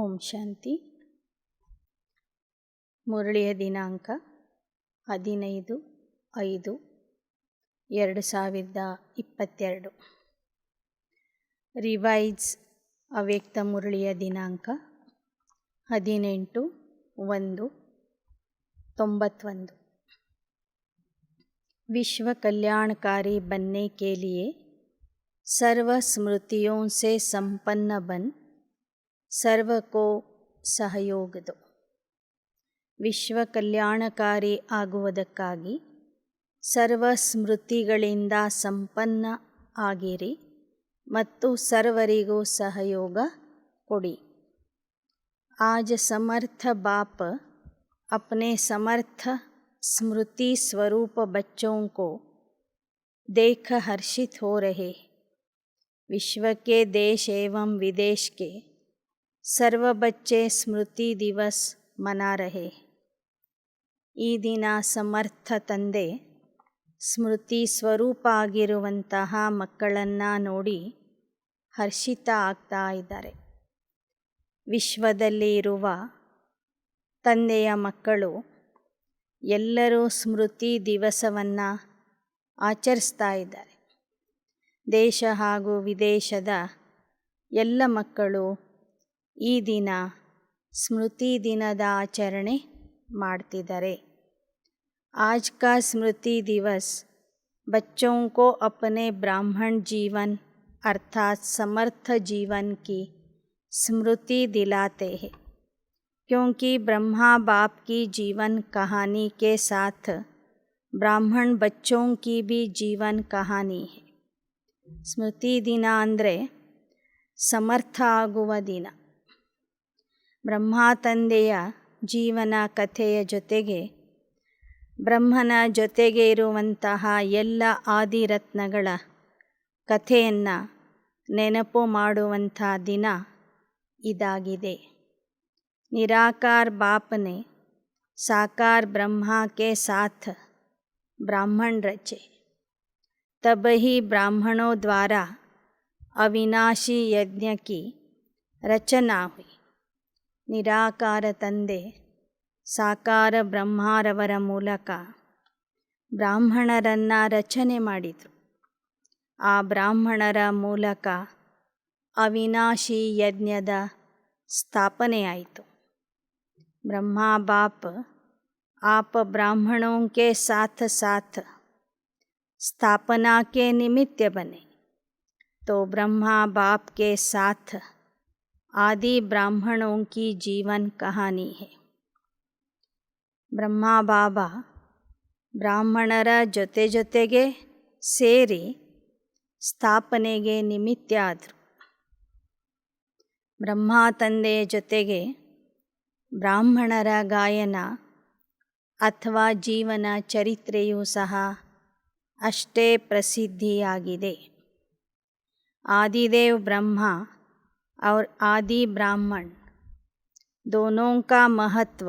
ಓಂ ಶಾಂತಿ. ಮುರಳಿಯ ದಿನಾಂಕ 15/5/2022. ರಿವೈಸ್ ಅವ್ಯಕ್ತ ಮುರಳಿಯ ದಿನಾಂಕ 18/1/91. विश्व कल्याणकारी बनने के लिए सर्व स्मृतियों से संपन्न बन सर्व को सहयोग दो. ವಿಶ್ವ ಕಲ್ಯಾಣಕಾರಿ ಆಗುವುದಕ್ಕಾಗಿ ಸರ್ವ ಸ್ಮೃತಿಗಳಿಂದ ಸಂಪನ್ನ ಆಗಿರಿ ಮತ್ತು ಸರ್ವರಿಗೂ ಸಹಯೋಗ ಕೊಡಿ. आज समर्थ बाप अपने समर्थ स्मृति स्वरूप बच्चों को देख हर्षित हो रहे. विश्व के देश एवं विदेश के सर्व बच्चे स्मृति दिवस मना रहे. ಈ ದಿನ ಸಮರ್ಥ ತಂದೆ ಸ್ಮೃತಿ ಸ್ವರೂಪ ಆಗಿರುವಂತಹ ಮಕ್ಕಳನ್ನು ನೋಡಿ ಹರ್ಷಿತ ಆಗ್ತಾ ಇದ್ದಾರೆ. ವಿಶ್ವದಲ್ಲಿ ಇರುವ ತಂದೆಯ ಮಕ್ಕಳು ಎಲ್ಲರೂ ಸ್ಮೃತಿ ದಿವಸವನ್ನು ಆಚರಿಸ್ತಾ ಇದ್ದಾರೆ. ದೇಶ ಹಾಗೂ ವಿದೇಶದ ಎಲ್ಲ ಮಕ್ಕಳು ಈ ದಿನ ಸ್ಮೃತಿ ದಿನದ ಆಚರಣೆ ಮಾಡ್ತಿದ್ದಾರೆ. आज का स्मृति दिवस बच्चों को अपने ब्राह्मण जीवन अर्थात समर्थ जीवन की स्मृति दिलाते हैं, क्योंकि ब्रह्मा बाप की जीवन कहानी के साथ ब्राह्मण बच्चों की भी जीवन कहानी है. स्मृति दिन ಅಂದರೆ ಸಮರ್ಥ ಆಗುವ ದಿನ. ಬ್ರಹ್ಮ ತಂದೆಯ ಜೀವನ ಕಥೆಯ ಜೊತೆಗೆ ಬ್ರಹ್ಮನ ಜೊತೆಗೆ ಇರುವಂತಹ ಎಲ್ಲ ಆದಿರತ್ನಗಳ ಕಥೆಯನ್ನು ನೆನಪು ಮಾಡುವಂಥ ದಿನ ಇದಾಗಿದೆ. निराकार बाप ने साकार ब्रह्मा के साथ ब्राह्मण रचे, तब ही ब्राह्मणों द्वारा अविनाशी यज्ञ की रचना हुई. निराकार ತಂದೆ ಸಾಕಾರ ಬ್ರಹ್ಮರವರ ಮೂಲಕ ಬ್ರಾಹ್ಮಣರನ್ನು ರಚನೆ ಮಾಡಿದರು. ಆ ಬ್ರಾಹ್ಮಣರ ಮೂಲಕ ಅವಿನಾಶಿ ಯಜ್ಞದ ಸ್ಥಾಪನೆಯಾಯಿತು. ब्रह्मा बाप आप ब्राह्मणों के साथ साथ स्थापना के निमित्त बने, तो ब्रह्मा बाप के साथ आदि ब्राह्मणों की जीवन कहानी है. ब्रह्मा बाबा ಬ್ರಾಹ್ಮಣರ ಜೊತೆಗೆ ಸೇರಿ ಸ್ಥಾಪನೆಗೆ ನಿಮಿತ್ತ ಆದರು. ಬ್ರಹ್ಮ ತಂದೆಯ ಜೊತೆಗೆ ಬ್ರಾಹ್ಮಣರ ಗಾಯನ ಅಥವಾ ಜೀವನ ಚರಿತ್ರೆಯೂ ಸಹ ಅಷ್ಟೇ ಪ್ರಸಿದ್ಧಿಯಾಗಿದೆ. आदिदेव ब्रह्मा और आदि ब्राह्मण दोनों का महत्व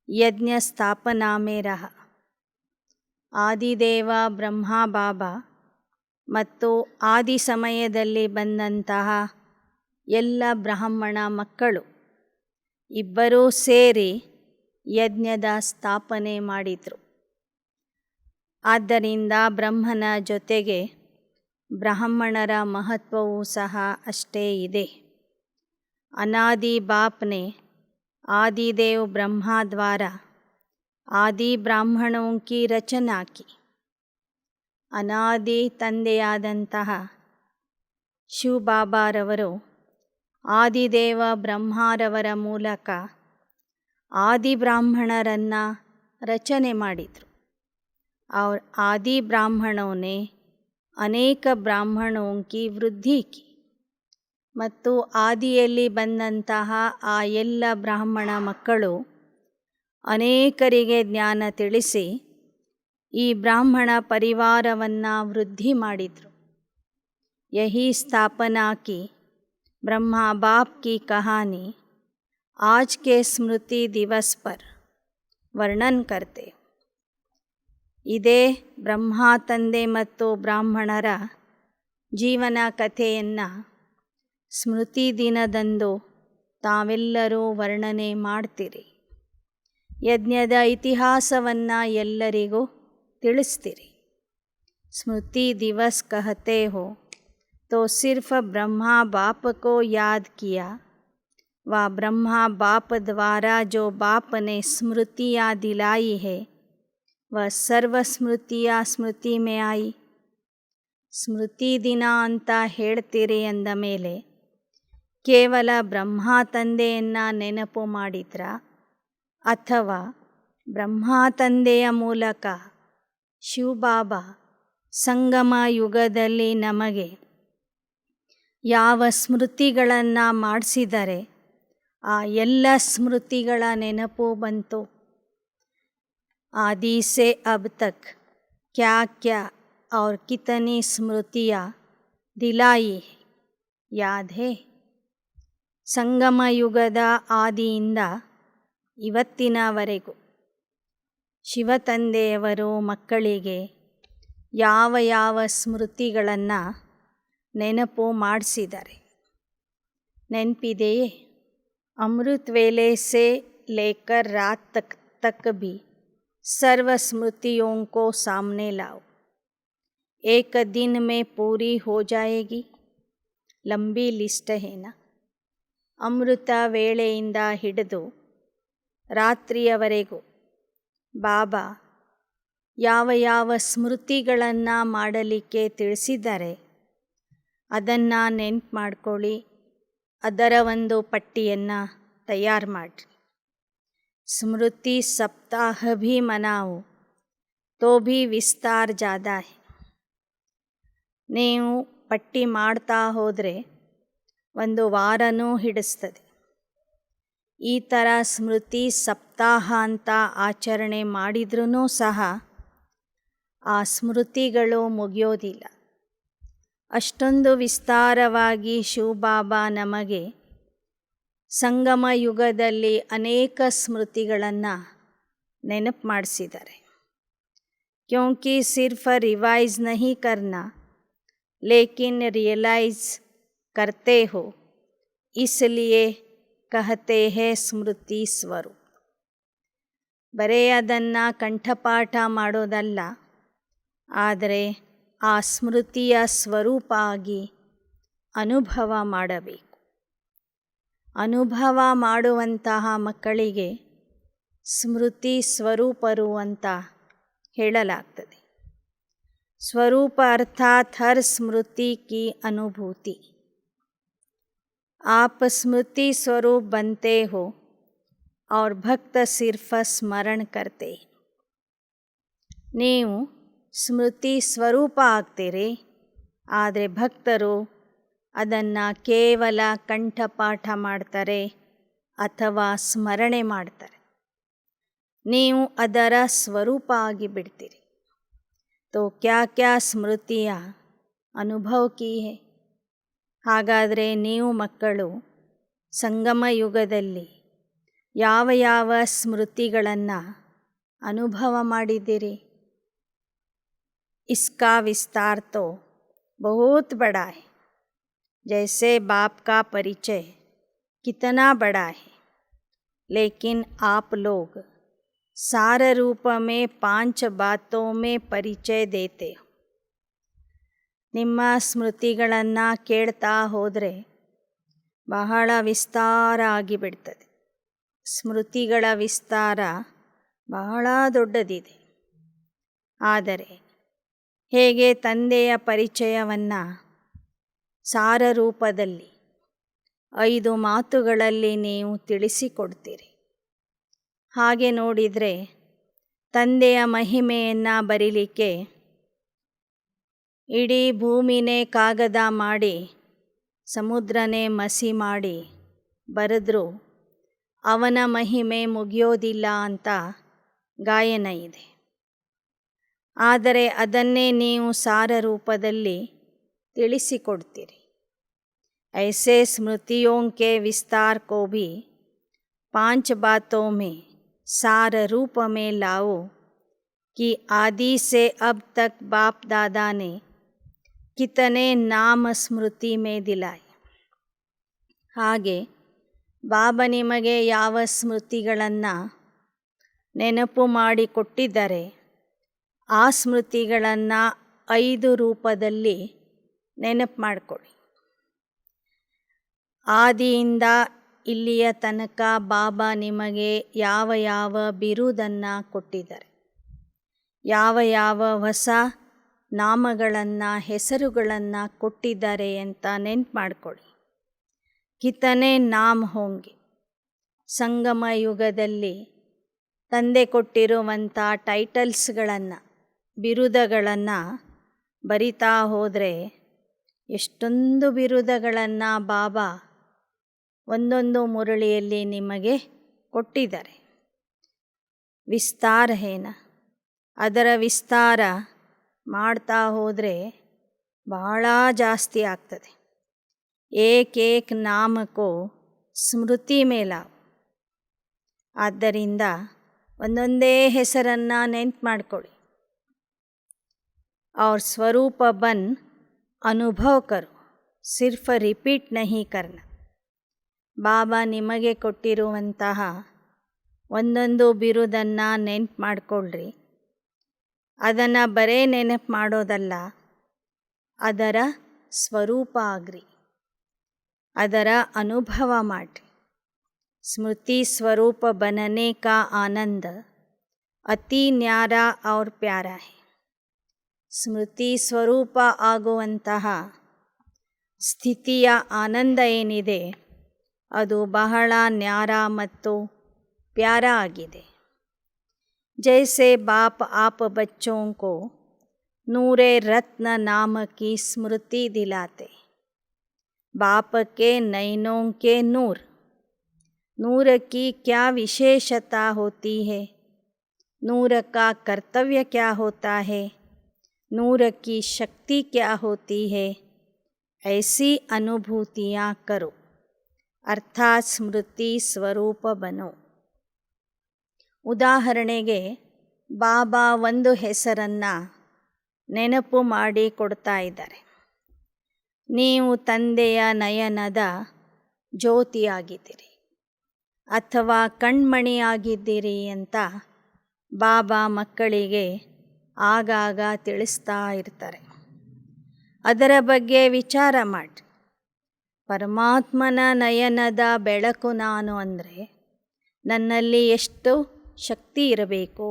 यज्ञ स्थापना में रहा. ಆದಿದೇವ ಬ್ರಹ್ಮ ಬಾಬಾ ಮತ್ತು ಆದಿ ಸಮಯದಲ್ಲಿ ಬಂದಂತಹ ಎಲ್ಲ ಬ್ರಾಹ್ಮಣ ಮಕ್ಕಳು ಇಬ್ಬರೂ ಸೇರಿ ಯಜ್ಞದ ಸ್ಥಾಪನೆ ಮಾಡಿದರು. ಆದ್ದರಿಂದ ಬ್ರಹ್ಮನ ಜೊತೆಗೆ ಬ್ರಾಹ್ಮಣರ ಮಹತ್ವವೂ ಸಹ ಅಷ್ಟೇ ಇದೆ. ಅನಾದಿ ಬಾಪ್ನೆ ಆದಿದೇವ್ ಬ್ರಹ್ಮ ದ್ವಾರ ಆದಿ ಬ್ರಾಹ್ಮಣೋं की ರಚನಾ ಕಿ. ಅನಾದಿ ತಂದೆಯಾದಂತಹ ಶಿವಬಾಬಾರವರು ಆದಿದೇವ ಬ್ರಹ್ಮರವರ ಮೂಲಕ ಆದಿ ಬ್ರಾಹ್ಮಣರನ್ನು ರಚನೆ ಮಾಡಿದರು. और आदि ब्राह्मणों ने ಅನೇಕ ಬ್ರಾಹ್ಮಣೋं की ವೃದ್ಧಿ ಕಿ. ಮತ್ತು ಆದಿಯಲ್ಲಿ ಬಂದಂತಹ ಆ ಎಲ್ಲ ಬ್ರಾಹ್ಮಣ ಮಕ್ಕಳು ಅನೇಕರಿಗೆ ಜ್ಞಾನ ತಿಳಿಸಿ ಈ ಬ್ರಾಹ್ಮಣ ಪರಿವಾರವನ್ನು ವೃದ್ಧಿ ಮಾಡಿದರು. ಯಹಿ ಸ್ಥಾಪನಾ ಕಿ ब्रह्मा बाप की कहानी आज के स्मृति दिवस पर वर्णन करते. ಇದೇ ಬ್ರಹ್ಮ ತಂದೆ ಮತ್ತು ಬ್ರಾಹ್ಮಣರ ಜೀವನ ಕಥೆಯನ್ನು ಸ್ಮೃತಿ ದಿನದಂದು ತಾವೆಲ್ಲರೂ ವರ್ಣನೆ ಮಾಡ್ತೀರಿ. ಯಜ್ಞದ ಇತಿಹಾಸವನ್ನು ಎಲ್ಲರಿಗೂ ತಿಳಿಸ್ತೀರಿ. स्मृति दिवस कहते हो तो सिर्फ ब्रह्मा बाप को याद किया, वह ब्रह्मा बाप द्वारा जो बाप ने स्मृतियाँ दिलाई है वह सर्व स्मृतियाँ स्मृति में आई. ಸ್ಮೃತಿ ದಿನ ಅಂತ ಹೇಳ್ತೀರಿ ಅಂದ ಮೇಲೆ ಕೇವಲ ಬ್ರಹ್ಮ ತಂದೆಯನ್ನು ನೆನಪು ಮಾಡಿದ್ರ ಅಥವಾ ಬ್ರಹ್ಮ ತಂದೆಯ ಮೂಲಕ ಶಿವಬಾಬಾ ಸಂಗಮ ಯುಗದಲ್ಲಿ ನಮಗೆ ಯಾವ ಸ್ಮೃತಿಗಳನ್ನು ಮಾಡಿಸಿದರೆ ಆ ಎಲ್ಲ ಸ್ಮೃತಿಗಳ ನೆನಪು ಬಂತು. आदि से अब तक क्या क्या और कितनी स्मृतियाँ दिलाई याद है. ಸಂಗಮ ಯುಗದ ಆದಿಯಿಂದ ಇವತ್ತಿನವರೆಗೂ ಶಿವತಂದೆಯವರು ಮಕ್ಕಳಿಗೆ ಯಾವ ಯಾವ ಸ್ಮೃತಿಗಳನ್ನು ನೆನಪು ಮಾಡಿಸಿದ್ದಾರೆ ನೆನಪಿದೆಯೇ? अमृत वेले से लेकर रात तक भी सर्व स्मृतियों को सामने लाओ, एक दिन में पूरी हो जाएगी. लंबी लिस्ट है ना. ಅಮೃತ ವೇಳೆಯಿಂದ ಹಿಡಿದು ರಾತ್ರಿಯವರೆಗೂ ಬಾಬಾ ಯಾವ ಯಾವ ಸ್ಮೃತಿಗಳನ್ನು ಮಾಡಲಿಕ್ಕೆ ತಿಳಿಸಿದ್ದಾರೆ ಅದನ್ನು ನೆನ್ಪು ಮಾಡ್ಕೊಳ್ಳಿ. ಅದರ ಒಂದು ಪಟ್ಟಿಯನ್ನು ತಯಾರು ಮಾಡಿರಿ. ಸ್ಮೃತಿ ಸಪ್ತಾಹ ಭೀ ಮನಾವು ತೋ ಭೀ ವಿಸ್ತಾರ ಜ್ಯಾದಾ ಹೈ. ನೀವು ಪಟ್ಟಿ ಮಾಡ್ತಾ ಹೋದರೆ ಒಂದು ವಾರನೂ ಹಿಡಿಸ್ತದೆ. ಈ ಥರ ಸ್ಮೃತಿ ಸಪ್ತಾಹ ಅಂತ ಆಚರಣೆ ಮಾಡಿದ್ರೂ ಸಹ ಆ ಸ್ಮೃತಿಗಳು ಮುಗಿಯೋದಿಲ್ಲ. ಅಷ್ಟೊಂದು ವಿಸ್ತಾರವಾಗಿ ಶಿವಬಾಬಾ ನಮಗೆ ಸಂಗಮ ಯುಗದಲ್ಲಿ ಅನೇಕ ಸ್ಮೃತಿಗಳನ್ನು ನೆನಪು ಮಾಡಿಸಿದ್ದಾರೆ. ಕ್ಯೋಂಕಿ ಸಿರ್ಫ್ ರಿವೈಸ್ ನಹೀ ಕರ್ನಾ ಲೇಕಿನ್ ರಿಯಲೈಸ್ करते हो, इसलिए कहते हैं ಸ್ಮೃತಿ ಸ್ವರೂಪ. ಬರೇ ಅದನ್ನು ಕಂಠಪಾಠ ಮಾಡೋದಲ್ಲ, ಆದರೆ ಆ ಸ್ಮೃತಿಯ ಸ್ವರೂಪ ಆಗಿ ಅನುಭವ ಮಾಡಬೇಕು. ಅನುಭವ ಮಾಡುವಂತಹ ಮಕ್ಕಳಿಗೆ ಸ್ಮೃತಿ ಸ್ವರೂಪರು ಅಂತ ಹೇಳಲಾಗ್ತದೆ. ಸ್ವರೂಪ ಅರ್ಥಾತ್ ಹರ್ ಸ್ಮೃತಿ ಕಿ ಅನುಭೂತಿ. आप स्मृति स्वरूप बनते हो और भक्त सिर्फ स्मरण करते. ನೀವು ಸ್ಮೃತಿ ಸ್ವರೂಪ ಆಗ್ತೀರಿ, ಆದರೆ ಭಕ್ತರು ಅದನ್ನು ಕೇವಲ ಕಂಠಪಾಠ ಮಾಡ್ತಾರೆ ಅಥವಾ ಸ್ಮರಣೆ ಮಾಡ್ತಾರೆ. ನೀವು ಅದರ ಸ್ವರೂಪ ಆಗಿಬಿಡ್ತೀರಿ. ತೋ ಕ್ಯಾ ಕ್ಯಾ ಸ್ಮೃತಿಯ ಅನುಭವ ಕಿ ಹೈ. ಹಾಗಾದರೆ ನೀವು ಮಕ್ಕಳು ಸಂಗಮ ಯುಗದಲ್ಲಿ ಯಾವ ಯಾವ ಸ್ಮೃತಿಗಳನ್ನು ಅನುಭವ ಮಾಡಿದ್ದೀರಿ? इसका विस्तार तो बहुत बड़ा है. जैसे बाप का परिचय कितना बड़ा है, लेकिन आप लोग सार रूप में 5 बातों में परिचय देते हो. ನಿಮ್ಮ ಸ್ಮೃತಿಗಳನ್ನು ಕೇಳ್ತಾ ಹೋದರೆ ಬಹಳ ವಿಸ್ತಾರ ಆಗಿಬಿಡ್ತದೆ. ಸ್ಮೃತಿಗಳ ವಿಸ್ತಾರ ಬಹಳ ದೊಡ್ಡದಿದೆ. ಆದರೆ ಹೇಗೆ ತಂದೆಯ ಪರಿಚಯವನ್ನು ಸಾರ ರೂಪದಲ್ಲಿ 5 ಮಾತುಗಳಲ್ಲಿ ನೀವು ತಿಳಿಸಿಕೊಡ್ತೀರಿ, ಹಾಗೆ ನೋಡಿದರೆ ತಂದೆಯ ಮಹಿಮೆಯನ್ನು ಬರೀಲಿಕ್ಕೆ ಇಡೀ ಭೂಮಿನೇ ಕಾಗದ ಮಾಡಿ ಸಮುದ್ರನೇ ಮಸಿ ಮಾಡಿ ಬರೆದ್ರೂ ಅವನ ಮಹಿಮೆ ಮುಗಿಯೋದಿಲ್ಲ ಅಂತ ಗಾಯನ ಇದೆ. ಆದರೆ ಅದನ್ನೇ ನೀವು ಸಾರ ರೂಪದಲ್ಲಿ ತಿಳಿಸಿಕೊಡ್ತೀರಿ. ऐसे स्मृतियों के विस्तार को भी 5 बातों में सार रूप में लाओ कि आदि से अब तक बाप दादा ने कितने नाम स्मृति में दिलाए. ಹಾಗೆ ಬಾಬಾ ನಿಮಗೆ ಯಾವ ಸ್ಮೃತಿಗಳನ್ನು ನೆನಪು ಮಾಡಿಕೊಟ್ಟಿದ್ದಾರೆ ಆ ಸ್ಮೃತಿಗಳನ್ನು 5 ರೂಪದಲ್ಲಿ ನೆನಪು ಮಾಡಿಕೊಳ್ಳಿ. ಆದಿಯಿಂದ ಇಲ್ಲಿಯ ತನಕ ಬಾಬಾ ನಿಮಗೆ ಯಾವ ಯಾವ ಬಿರುದನ್ನು ಕೊಟ್ಟಿದ್ದಾರೆ, ಯಾವ ಯಾವ ಹೊಸ ನಾಮಗಳನ್ನು ಹೆಸರುಗಳನ್ನು ಕೊಟ್ಟಿದ್ದಾರೆ ಅಂತ ನೆನಪು ಮಾಡಿಕೊಳ್ಳಿ. ಕಿತನೆ ನಾಮ್ ಹೋಂಗೆ. ಸಂಗಮ ಯುಗದಲ್ಲಿ ತಂದೆ ಕೊಟ್ಟಿರುವಂಥ ಟೈಟಲ್ಸ್ಗಳನ್ನು, ಬಿರುದಗಳನ್ನು ಬರಿತಾ ಹೋದರೆ ಎಷ್ಟೊಂದು ಬಿರುದಗಳನ್ನು ಬಾಬಾ ಒಂದೊಂದು ಮುರಳಿಯಲ್ಲಿ ನಿಮಗೆ ಕೊಟ್ಟಿದ್ದಾರೆ. ವಿಸ್ತಾರ ಹೇನ, ಅದರ ವಿಸ್ತಾರ ಮಾಡ್ತಾ ಹೋದರೆ ಬಹಳ ಜಾಸ್ತಿ ಆಗ್ತದೆ. ಏಕ್ ನಾಮಕೋ ಸ್ಮೃತಿ ಮೇಲಾವ್. ಆದ್ದರಿಂದ ಒಂದೊಂದೇ ಹೆಸರನ್ನು ನೆನ್ಪು ಮಾಡ್ಕೊಳ್ಳಿ. और स्वरूप बन अनुभव करो, सिर्फ ರಿಪೀಟ್ नहीं करना. ಬಾಬಾ ನಿಮಗೆ ಕೊಟ್ಟಿರುವಂತಹ ಒಂದೊಂದು ಬಿರುದನ್ನು ನೆನ್ಪು ಮಾಡಿಕೊಳ್ಳ್ರಿ. ಅದನ್ನು ಬರೇ ನೆನಪು ಮಾಡೋದಲ್ಲ, ಅದರ ಸ್ವರೂಪ ಆಗ್ರಿ, ಅದರ ಅನುಭವ ಮಾಡಿರಿ. ಸ್ಮೃತಿ ಸ್ವರೂಪ बनने का आनंद ಅತಿ ನ್ಯಾರಾ और ಪ್ಯಾರಾ है. ಸ್ಮೃತಿ ಸ್ವರೂಪ ಆಗುವಂತಹ ಸ್ಥಿತಿಯ ಆನಂದ ಏನಿದೆ ಅದು ಬಹಳ ನ್ಯಾರ ಮತ್ತು ಪ್ಯಾರ ಆಗಿದೆ. जैसे बाप आप बच्चों को नूरे रत्न नाम की स्मृति दिलाते. बाप के नैनों के नूर, नूर की क्या विशेषता होती है, नूर का कर्तव्य क्या होता है, नूर की शक्ति क्या होती है, ऐसी अनुभूतियाँ करो, अर्थात स्मृति स्वरूप बनो. ಉದಾಹರಣೆಗೆ ಬಾಬಾ ಒಂದು ಹೆಸರನ್ನು ನೆನಪು ಮಾಡಿ ಕೊಡ್ತಾ ಇದ್ದಾರೆ. ನೀವು ತಂದೆಯ ನಯನದ ಜ್ಯೋತಿಯಾಗಿದ್ದೀರಿ ಅಥವಾ ಕಣ್ಮಣಿಯಾಗಿದ್ದೀರಿ ಅಂತ ಬಾಬಾ ಮಕ್ಕಳಿಗೆ ಆಗಾಗ ತಿಳಿಸ್ತಾ ಇರ್ತಾರೆ. ಅದರ ಬಗ್ಗೆ ವಿಚಾರ ಮಾಡಿ. ಪರಮಾತ್ಮನ ನಯನದ ಬೆಳಕು ನಾನು ಅಂದರೆ ನನ್ನಲ್ಲಿ ಎಷ್ಟು ಶಕ್ತಿ ಇರಬೇಕು,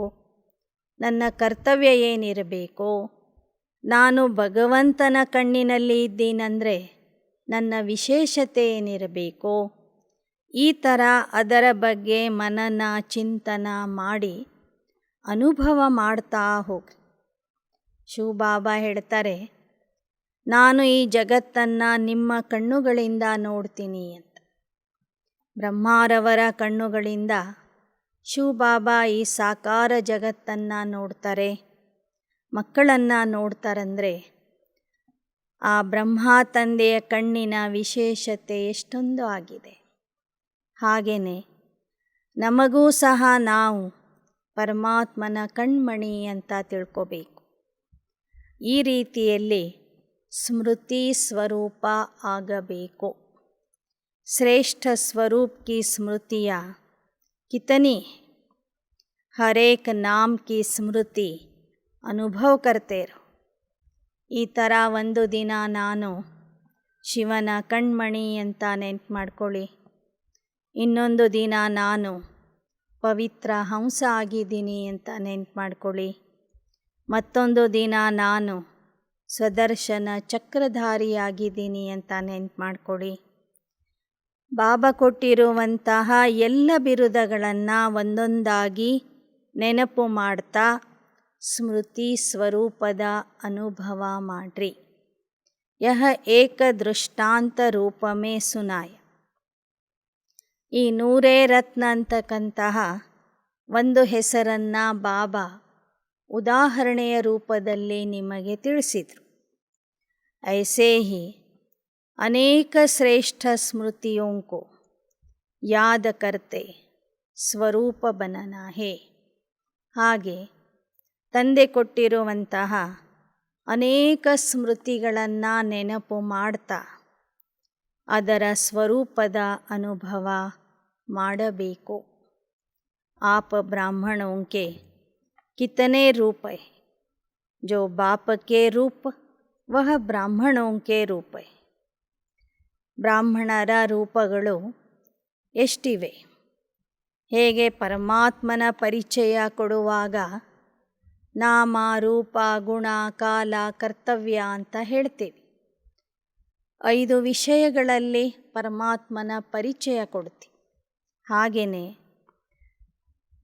ನನ್ನ ಕರ್ತವ್ಯ ಏನಿರಬೇಕು, ನಾನು ಭಗವಂತನ ಕಣ್ಣಿನಲ್ಲಿ ಇದ್ದೀನಂದರೆ ನನ್ನ ವಿಶೇಷತೆ ಏನಿರಬೇಕು, ಈ ಥರ ಅದರ ಬಗ್ಗೆ ಮನನ ಚಿಂತನ ಮಾಡಿ ಅನುಭವ ಮಾಡ್ತಾ ಹೋಗಿ. ಶಿವಬಾಬಾ ಹೇಳ್ತಾರೆ, ನಾನು ಈ ಜಗತ್ತನ್ನು ನಿಮ್ಮ ಕಣ್ಣುಗಳಿಂದ ನೋಡ್ತೀನಿ ಅಂತ. ಬ್ರಹ್ಮಾರವರ ಕಣ್ಣುಗಳಿಂದ ಶಿವಬಾಬಾ ಈ ಸಾಕಾರ ಜಗತ್ತನ್ನು ನೋಡ್ತಾರೆ, ಮಕ್ಕಳನ್ನು ನೋಡ್ತಾರಂದರೆ ಆ ಬ್ರಹ್ಮ ತಂದೆಯ ಕಣ್ಣಿನ ವಿಶೇಷತೆ ಎಷ್ಟೊಂದು ಆಗಿದೆ. ಹಾಗೆಯೇ ನಮಗೂ ಸಹ ನಾವು ಪರಮಾತ್ಮನ ಕಣ್ಮಣಿ ಅಂತ ತಿಳ್ಕೋಬೇಕು. ಈ ರೀತಿಯಲ್ಲಿ ಸ್ಮೃತಿ ಸ್ವರೂಪ ಆಗಬೇಕು. श्रेष्ठ स्वरूप की स्मृतियाँ कितनी, हर एक नाम की स्मृति ಅನುಭವ ಕರ್ತೆರು. ಈ ಥರ ಒಂದು ದಿನ ನಾನು ಶಿವನ ಕಣ್ಮಣಿ ಅಂತ ನೆನ್ಪು ಮಾಡ್ಕೊಳ್ಳಿ. ಇನ್ನೊಂದು ದಿನ ನಾನು ಪವಿತ್ರ ಹಂಸ ಆಗಿದ್ದೀನಿ ಅಂತ ನೆನ್ಪು ಮಾಡ್ಕೊಳ್ಳಿ. ಮತ್ತೊಂದು ದಿನ ನಾನು ಸ್ವದರ್ಶನ ಚಕ್ರಧಾರಿಯಾಗಿದ್ದೀನಿ ಅಂತ ನೆನ್ಪು ಮಾಡ್ಕೊಳ್ಳಿ. ಬಾಬಾ ಕೊಟ್ಟಿರುವಂತಹ ಎಲ್ಲ ಬಿರುದಗಳನ್ನು ಒಂದೊಂದಾಗಿ ನೆನಪು ಮಾಡ್ತಾ ಸ್ಮೃತಿ ಸ್ವರೂಪದ ಅನುಭವ ಮಾಡ್ರಿ. ಯಹ ಏಕ ದೃಷ್ಟಾಂತ ರೂಪಮೇ ಸುನಾಯ. ಈ ನೂರೇ ರತ್ನ ಅಂತಕ್ಕಂತಹ ಒಂದು ಹೆಸರನ್ನು ಬಾಬಾ ಉದಾಹರಣೆಯ ರೂಪದಲ್ಲಿ ನಿಮಗೆ ತಿಳಿಸಿದರು. ಐಸೇ ಹಿ ಅನೇಕ ಶ್ರೇಷ್ಠ ಸ್ಮೃತಿಯೋं को याद करते ಸ್ವರೂಪ ಬನನಾ ಹೇ. ಹಾಗೆ ತಂದೆ ಕೊಟ್ಟಿರುವಂತಹ ಅನೇಕ ಸ್ಮೃತಿಗಳನ್ನು ನೆನಪು ಮಾಡ್ತಾ ಅದರ ಸ್ವರೂಪದ ಅನುಭವ ಮಾಡಬೇಕು. आप ब्राह्मणों के कितने रूप है? जो बाप के रूप वह ಬ್ರಾಹ್ಮಣೋಂ ಕೆ ರೂಪ. ಬ್ರಾಹ್ಮಣರ ರೂಪಗಳು ಎಷ್ಟಿವೆ? ಹೇಗೆ ಪರಮಾತ್ಮನ ಪರಿಚಯ ಕೊಡುವಾಗ ನಾಮ, ರೂಪ, ಗುಣ, ಕಾಲ, ಕರ್ತವ್ಯ ಅಂತ ಹೇಳ್ತೀವಿ. 5 ವಿಷಯಗಳಲ್ಲಿ ಪರಮಾತ್ಮನ ಪರಿಚಯ ಕೊಡ್ತೀವಿ. ಹಾಗೆಯೇ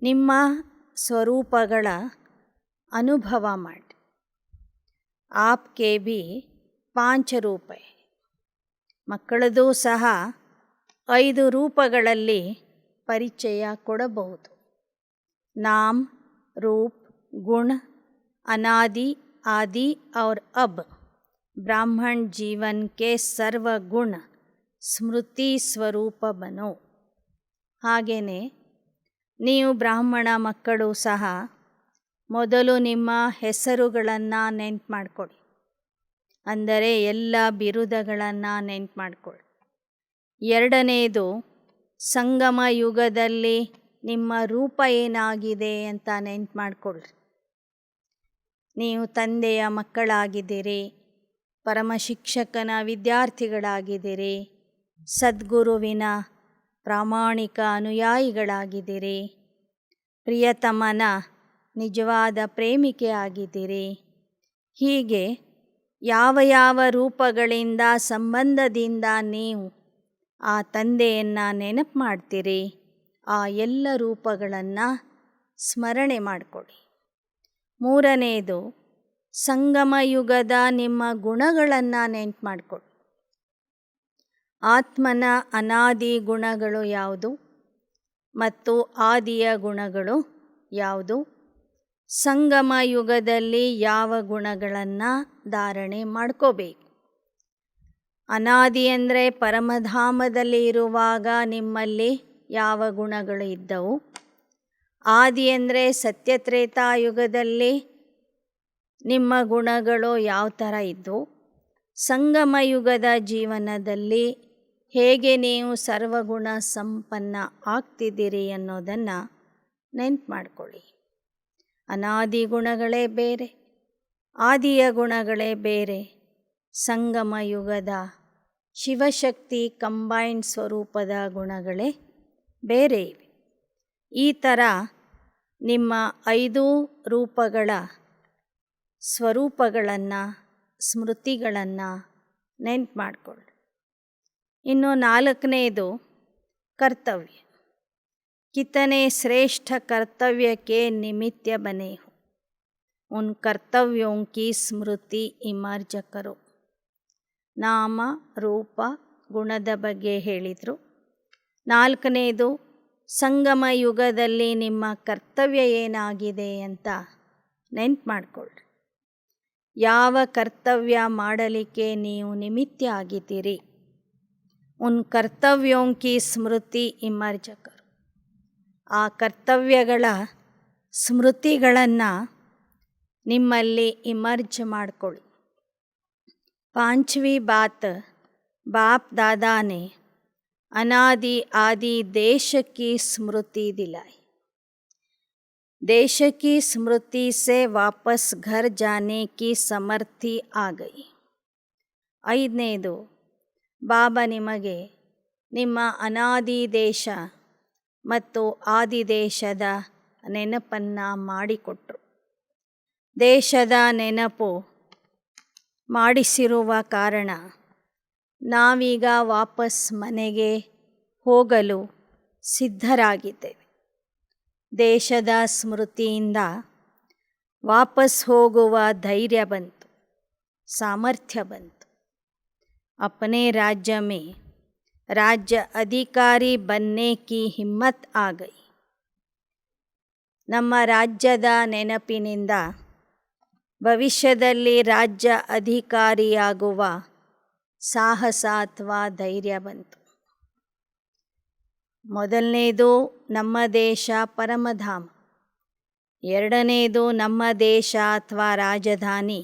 ನಿಮ್ಮ ಸ್ವರೂಪಗಳ ಅನುಭವ ಮಾಡಿ. ಆಪ್ಗೆ ಭಿ 5 ರೂಪ. ಮಕ್ಕಳದು ಸಹ 5 ರೂಪಗಳಲ್ಲಿ ಪರಿಚಯ ಕೊಡಬಹುದು. ನಾಮ್, ರೂಪ್, ಗುಣ, ಅನಾದಿ, ಆದಿ और अब ಬ್ರಾಹ್ಮಣ ಜೀವನ್ ಕೆ ಸರ್ವ ಗುಣ ಸ್ಮೃತಿ ಸ್ವರೂಪ ಬನೋ. ಹಾಗೆಯೇ ನೀವು ಬ್ರಾಹ್ಮಣ ಮಕ್ಕಳು ಸಹ ಮೊದಲು ನಿಮ್ಮ ಹೆಸರುಗಳನ್ನು ನೆನ್ಪು ಮಾಡಿಕೊಳ್ಳಿ. ಅಂದರೆ ಎಲ್ಲ ಬಿರುದಗಳನ್ನು ನೆನ್ಪು ಮಾಡಿಕೊಳ್ಳಿ. 2ನೇದು ಸಂಗಮ ಯುಗದಲ್ಲಿ ನಿಮ್ಮ ರೂಪ ಏನಾಗಿದೆ ಅಂತ ನೆನ್ಪು ಮಾಡಿಕೊಳ್ಳಿ. ನೀವು ತಂದೆಯ ಮಕ್ಕಳಾಗಿದ್ದೀರಿ, ಪರಮಶಿಕ್ಷಕನ ವಿದ್ಯಾರ್ಥಿಗಳಾಗಿದ್ದೀರಿ, ಸದ್ಗುರುವಿನ ಪ್ರಾಮಾಣಿಕ ಅನುಯಾಯಿಗಳಾಗಿದ್ದೀರಿ, ಪ್ರಿಯತಮನ ನಿಜವಾದ ಪ್ರೇಮಿಕೆ ಆಗಿದ್ದೀರಿ. ಹೀಗೆ ಯಾವ ಯಾವ ರೂಪಗಳಿಂದ ಸಂಬಂಧದಿಂದ ನೀವು ಆ ತಂದೆಯನ್ನು ನೆನಪು ಮಾಡ್ತೀರಿ, ಆ ಎಲ್ಲ ರೂಪಗಳನ್ನು ಸ್ಮರಣೆ ಮಾಡಿಕೊಳ್ಳಿ. 3ನೇದು ಸಂಗಮ ಯುಗದ ನಿಮ್ಮ ಗುಣಗಳನ್ನು ನೆನ್ಪು ಮಾಡಿಕೊಳ್ಳಿ. ಆತ್ಮನ ಅನಾದಿ ಗುಣಗಳು ಯಾವುದು ಮತ್ತು ಆದಿಯ ಗುಣಗಳು ಯಾವುದು? ಸಂಗಮ ಯುಗದಲ್ಲಿ ಯಾವ ಗುಣಗಳನ್ನು ಧಾರಣೆ ಮಾಡ್ಕೋಬೇಕು? ಅನಾದಿ ಅಂದರೆ ಪರಮಧಾಮದಲ್ಲಿ ಇರುವಾಗ ನಿಮ್ಮಲ್ಲಿ ಯಾವ ಗುಣಗಳು ಇದ್ದವು? ಆದಿ ಅಂದರೆ ಸತ್ಯತ್ರೇತಾಯುಗದಲ್ಲಿ ನಿಮ್ಮ ಗುಣಗಳು ಯಾವ ಥರ ಇದ್ದವು? ಸಂಗಮ ಯುಗದ ಜೀವನದಲ್ಲಿ ಹೇಗೆ ನೀವು ಸರ್ವಗುಣ ಸಂಪನ್ನ ಆಗ್ತಿದ್ದೀರಿ ಅನ್ನೋದನ್ನು ನೆನ್ಪು ಮಾಡಿಕೊಳ್ಳಿ. ಅನಾದಿ ಗುಣಗಳೇ ಬೇರೆ, ಆದಿಯ ಗುಣಗಳೇ ಬೇರೆ, ಸಂಗಮ ಯುಗದ ಶಿವಶಕ್ತಿ ಕಂಬೈನ್ಡ್ ಸ್ವರೂಪದ ಗುಣಗಳೇ ಬೇರೆ ಇವೆ. ಈ ಥರ ನಿಮ್ಮ 5 ರೂಪಗಳ ಸ್ವರೂಪಗಳನ್ನು, ಸ್ಮೃತಿಗಳನ್ನು ನೆನ್ಪು ಮಾಡಿಕೊಳ್ಳಿ. ಇನ್ನು 4ನೇದು ಕರ್ತವ್ಯ. ಕಿತನೆ ಶ್ರೇಷ್ಠ कर्तव्य के निमित्त बने हो, उन कर्तव्यों की स्मृति इमर्ज करो. ನಾಮ, ರೂಪ, ಗುಣದ ಬಗ್ಗೆ ಹೇಳಿದರು. 4ನೇದು ಸಂಗಮ ಯುಗದಲ್ಲಿ ನಿಮ್ಮ ಕರ್ತವ್ಯ ಏನಾಗಿದೆ ಅಂತ ನೆನ್ಪು ಮಾಡಿಕೊಳ್ಳಿ. ಯಾವ ಕರ್ತವ್ಯ ಮಾಡಲಿಕ್ಕೆ ನೀವು ನಿಮಿತ್ತ ಆಗಿದ್ದೀರಿ? ಉನ್ ಕರ್ತವ್ಯೋಂ ಕಿ ಸ್ಮೃತಿ ಇಮರ್ಜ ಕರೋ. ಆ ಕರ್ತವ್ಯಗಳ ಸ್ಮೃತಿಗಳನ್ನು ನಿಮ್ಮಲ್ಲಿ ಇಮರ್ಜ್ ಮಾಡಿಕೊಳ್ಳಿ. 5वीं बात, बाप दादा ने अनादि आदि देश की स्मृति दिलाई. देश की स्मृति से वापस घर जाने की समर्थी आ गई. 5ನೇದು ಬಾಬಾ ನಿಮಗೆ ನಿಮ್ಮ ಅನಾದಿ ದೇಶ ಮತ್ತು ಆದಿ ದೇಶದ ನೆನಪನ್ನು ಮಾಡಿಕೊಟ್ರು. ದೇಶದ ನೆನಪು ಮಾಡಿಸಿರುವ ಕಾರಣ ನಾವೀಗ ವಾಪಸ್ ಮನೆಗೆ ಹೋಗಲು ಸಿದ್ಧರಾಗಿದ್ದೇವೆ. ದೇಶದ ಸ್ಮೃತಿಯಿಂದ ವಾಪಸ್ ಹೋಗುವ ಧೈರ್ಯ ಬಂತು, ಸಾಮರ್ಥ್ಯ ಬಂತು. अपने राज्य में राज्य अधिकारी बनने की हिम्मत आ गई. ನಮ್ಮ ರಾಜ್ಯದ ನೆನಪಿನಿಂದ ಭವಿಷ್ಯದಲ್ಲಿ ರಾಜ್ಯ ಅಧಿಕಾರಿಯಾಗುವ ಸಾಹಸ ಅಥವಾ ಧೈರ್ಯ ಬಂತು. ಮೊದಲನೇದು ನಮ್ಮ ದೇಶ ಪರಮಧಾಮ, 2ನೇದು ನಮ್ಮ ದೇಶ ಅಥವಾ ರಾಜಧಾನಿ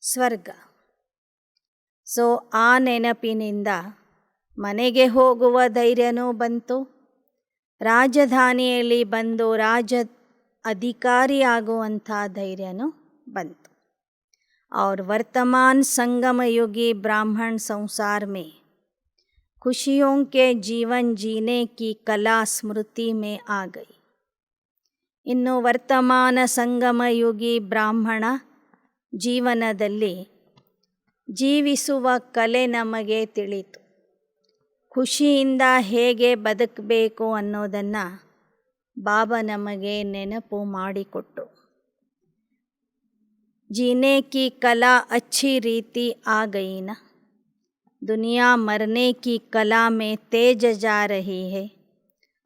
ಸ್ವರ್ಗ. ಸೊ ಆ ನೆನಪಿನಿಂದ ಮನೆಗೆ ಹೋಗುವ ಧೈರ್ಯನೂ ಬಂತು, ರಾಜಧಾನಿಯಲ್ಲಿ ಬಂದು ಅಧಿಕಾರಿಯಾಗುವಂಥ ಧೈರ್ಯನೂ ಬಂತು. और वर्तमान संगम युगी ब्राह्मण संसार में खुशियों के जीवन जीने की कला स्मृति में आ गई. ಇನ್ನು ವರ್ತಮಾನ ಸಂಗಮಯುಗಿ ಬ್ರಾಹ್ಮಣ ಜೀವನದಲ್ಲಿ ಜೀವಿಸುವ ಕಲೆ ನಮಗೆ ತಿಳಿತು. ಖುಷಿಯಿಂದ ಹೇಗೆ ಬದುಕಬೇಕು ಅನ್ನೋದನ್ನು ಬಾಬಾ ನಮಗೆ ನೆನಪು ಮಾಡಿಕೊಟ್ರು. जीने की कला अच्छी रीति आ गई ना, दुनिया मरने की कला में तेज जा रही है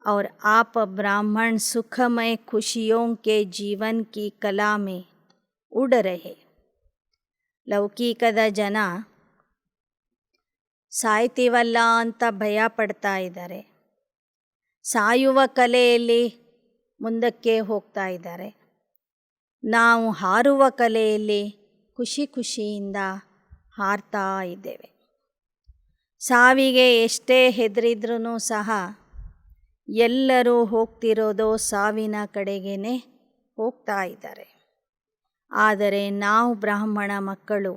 और आप ब्राह्मण सुखमय खुशियों के जीवन की कला में उड़ रहे. ಲೌಕಿಕದ ಜನ ಸಾಯ್ತೀವಲ್ಲ ಅಂತ ಭಯ ಪಡ್ತಾ ಇದ್ದಾರೆ, ಸಾಯುವ ಕಲೆಯಲ್ಲಿ ಮುಂದಕ್ಕೆ ಹೋಗ್ತಾ ಇದ್ದಾರೆ. ನಾವು ಹಾರುವ ಕಲೆಯಲ್ಲಿ ಖುಷಿಯಿಂದ ಹಾರ್ತಾ ಇದ್ದೇವೆ. ಸಾವಿಗೆ ಎಷ್ಟೇ ಹೆದರಿದ್ರೂ ಸಹ ಎಲ್ಲರೂ ಹೋಗ್ತಿರೋದು ಸಾವಿನ ಕಡೆಗೇ ಹೋಗ್ತಾ ಇದ್ದಾರೆ. ಆದರೆ ನಾವು ಬ್ರಾಹ್ಮಣ ಮಕ್ಕಳು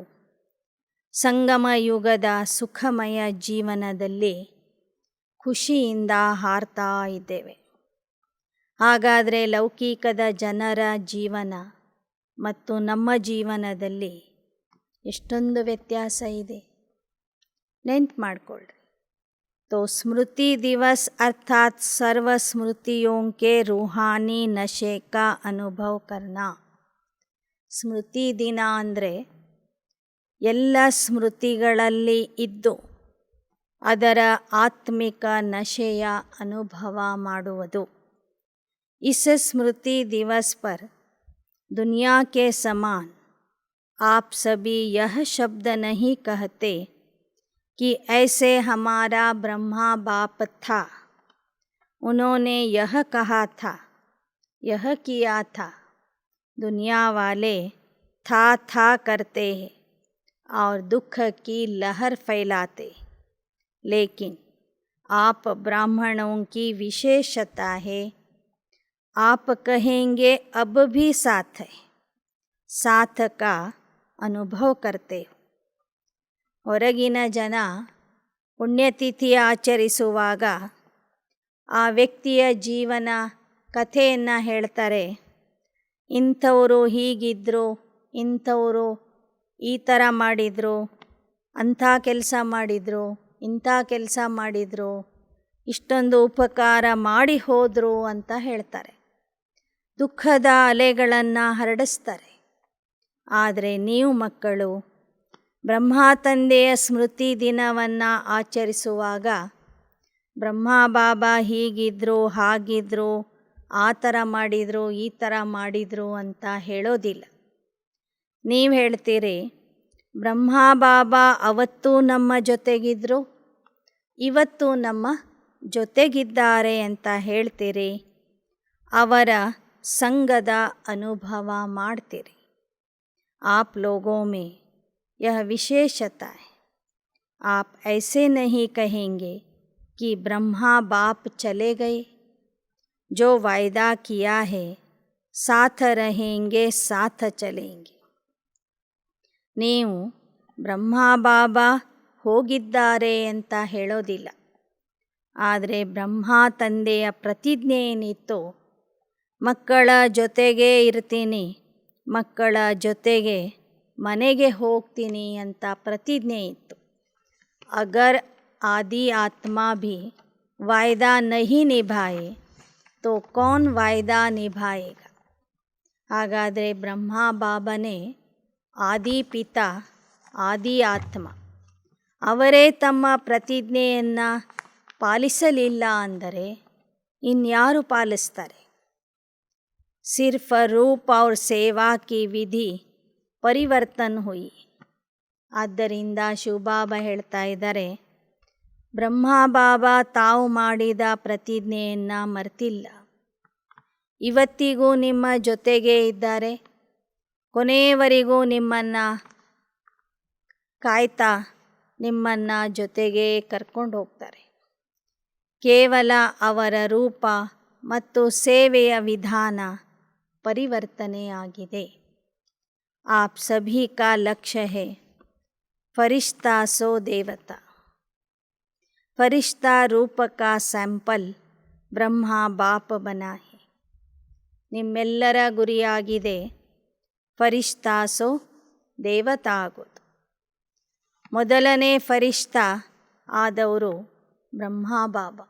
ಸಂಗಮ ಯುಗದ ಸುಖಮಯ ಜೀವನದಲ್ಲಿ ಖುಷಿಯಿಂದ ಹಾರ್ತಾ ಇದ್ದೇವೆ. ಹಾಗಾದರೆ ಲೌಕಿಕದ ಜನರ ಜೀವನ ಮತ್ತು ನಮ್ಮ ಜೀವನದಲ್ಲಿ ಎಷ್ಟೊಂದು ವ್ಯತ್ಯಾಸ ಇದೆ, ನೆನ್ಪು ಮಾಡಿಕೊಳ್ಳ್ರಿ. तो स्मृति दिवस अर्थात सर्व स्मृतियों के रूहानी नशे का अनुभव करना. ಸ್ಮೃತಿ ದಿನ ಅಂದರೆ ಎಲ್ಲ ಸ್ಮೃತಿಗಳಲ್ಲಿ ಇದ್ದು ಅದರ ಆತ್ಮಿಕ ನಶೆಯ ಅನುಭವ ಮಾಡುವುದು. इस स्मृति दिवस पर दुनिया के समान आप सभी यह शब्द नहीं कहते कि ऐसे हमारा ब्रह्मा बाप था, उन्होंने यह कहा था, यह किया था. दुनिया वाले था करते हैं और दुख की लहर फैलाते, लेकिन आप ब्राह्मणों की विशेषता है, आप कहेंगे अब भी साथ है, साथ का अनुभव करते हो. ಹೊರಗಿನ ಜನ ಪುಣ್ಯತಿಥಿ ಆಚರಿಸುವಾಗ ಆ ವ್ಯಕ್ತಿಯ ಜೀವನ ಕಥೆಯನ್ನು ಹೇಳ್ತಾರೆ. ಇಂಥವರು ಹೀಗಿದ್ದರು, ಇಂಥವರು ಈ ಥರ ಮಾಡಿದರು, ಅಂಥ ಕೆಲಸ ಮಾಡಿದರು, ಇಂಥ ಕೆಲಸ ಮಾಡಿದರು, ಇಷ್ಟೊಂದು ಉಪಕಾರ ಮಾಡಿ ಹೋದರು ಅಂತ ಹೇಳ್ತಾರೆ. ದುಃಖದ ಅಲೆಗಳನ್ನು ಹರಡಿಸ್ತಾರೆ. ಆದರೆ ನೀವು ಮಕ್ಕಳು ಬ್ರಹ್ಮ ತಂದೆಯ ಸ್ಮೃತಿ ದಿನವನ್ನು ಆಚರಿಸುವಾಗ ಬ್ರಹ್ಮ ಬಾಬಾ ಹೀಗಿದ್ದರು, ಹಾಗಿದ್ದರು, ಆ ಥರ ಮಾಡಿದರು, ಈ ಥರ ಮಾಡಿದರು ಅಂತ ಹೇಳೋದಿಲ್ಲ. ನೀವು ಹೇಳ್ತೀರಿ, ಬ್ರಹ್ಮ ಬಾಬಾ ಅವತ್ತೂ ನಮ್ಮ ಜೊತೆಗಿದ್ದರು, ಇವತ್ತು ನಮ್ಮ ಜೊತೆಗಿದ್ದಾರೆ ಅಂತ ಹೇಳ್ತೀರಿ. ಅವರ ಸಂಗದ ಅನುಭವ ಮಾಡ್ತೀರಿ. आप लोगों में यह विशेषता है. आप ऐसे नहीं कहेंगे कि ब्रह्मा बाप चले गए, जो वायदा किया है साथ रहेंगे साथ चलेंगे. ನೀವು ಬ್ರಹ್ಮ ಬಾಬಾ ಹೋಗಿದ್ದಾರೆ ಅಂತ ಹೇಳೋದಿಲ್ಲ. ಆದರೆ ಬ್ರಹ್ಮ ತಂದೆಯ ಪ್ರತಿಜ್ಞೆ ಏನಿತ್ತು, ಮಕ್ಕಳ ಜೊತೆಗೇ ಇರ್ತೀನಿ, ಮಕ್ಕಳ ಜೊತೆಗೆ ಮನೆಗೆ ಹೋಗ್ತೀನಿ ಅಂತ ಪ್ರತಿಜ್ಞೆ ಇತ್ತು. ಅಗರ್ ಆದಿ ಆತ್ಮ ಭಿ ವಾಯ್ದಾ ನಹಿ ನಿಭಾಯೆ ತೋ ಕೌನ್ ವಾಯ್ದಾ ನಿಭಾಯೇಗ. ಹಾಗಾದರೆ ಬ್ರಹ್ಮ ಬಾಬನೇ ಆದಿ ಪಿತಾ, ಆದಿ ಆತ್ಮ, ಅವರೇ ತಮ್ಮ ಪ್ರತಿಜ್ಞೆಯನ್ನು ಪಾಲಿಸಲಿಲ್ಲ ಅಂದರೆ ಇನ್ಯಾರು ಪಾಲಿಸ್ತಾರೆ? सिर्फ रूप और सेवा की विधि ಪರಿವರ್ತನ ಹುಯಿ. ಆದ್ದರಿಂದ ಶಿವಬಾಬಾ ಹೇಳ್ತಾ ಇದ್ದಾರೆ, ಬ್ರಹ್ಮ ಬಾಬಾ ತಾವು ಮಾಡಿದ ಪ್ರತಿಜ್ಞೆಯನ್ನು ಮರೆತಿಲ್ಲ. ಇವತ್ತಿಗೂ ನಿಮ್ಮ ಜೊತೆಗೇ ಇದ್ದಾರೆ, ಕೊನೆಯವರೆಗೂ ನಿಮ್ಮನ್ನು ಕಾಯ್ತಾ ನಿಮ್ಮನ್ನು ಜೊತೆಗೆ ಕರ್ಕೊಂಡು ಹೋಗ್ತಾರೆ. ಕೇವಲ ಅವರ ರೂಪ ಮತ್ತು ಸೇವೆಯ ವಿಧಾನ ಪರಿವರ್ತನೆಯಾಗಿದೆ. आप सभी का लक्ष्य है फरिश्ता सो देवता. फरिश्ता रूप का सैंपल ಬ್ರಹ್ಮ ಬಾಪ ಬನಾ ಹೈ. ನಿಮ್ಮೆಲ್ಲರ ಗುರಿಯಾಗಿದೆ ಫರಿಶ್ತಾ ಸೋ ದೇವತಾ ಆಗೋದು. ಮೊದಲನೇ ಫರಿಶ್ತಾ ಆದವರು ಬ್ರಹ್ಮ ಬಾಬಾ.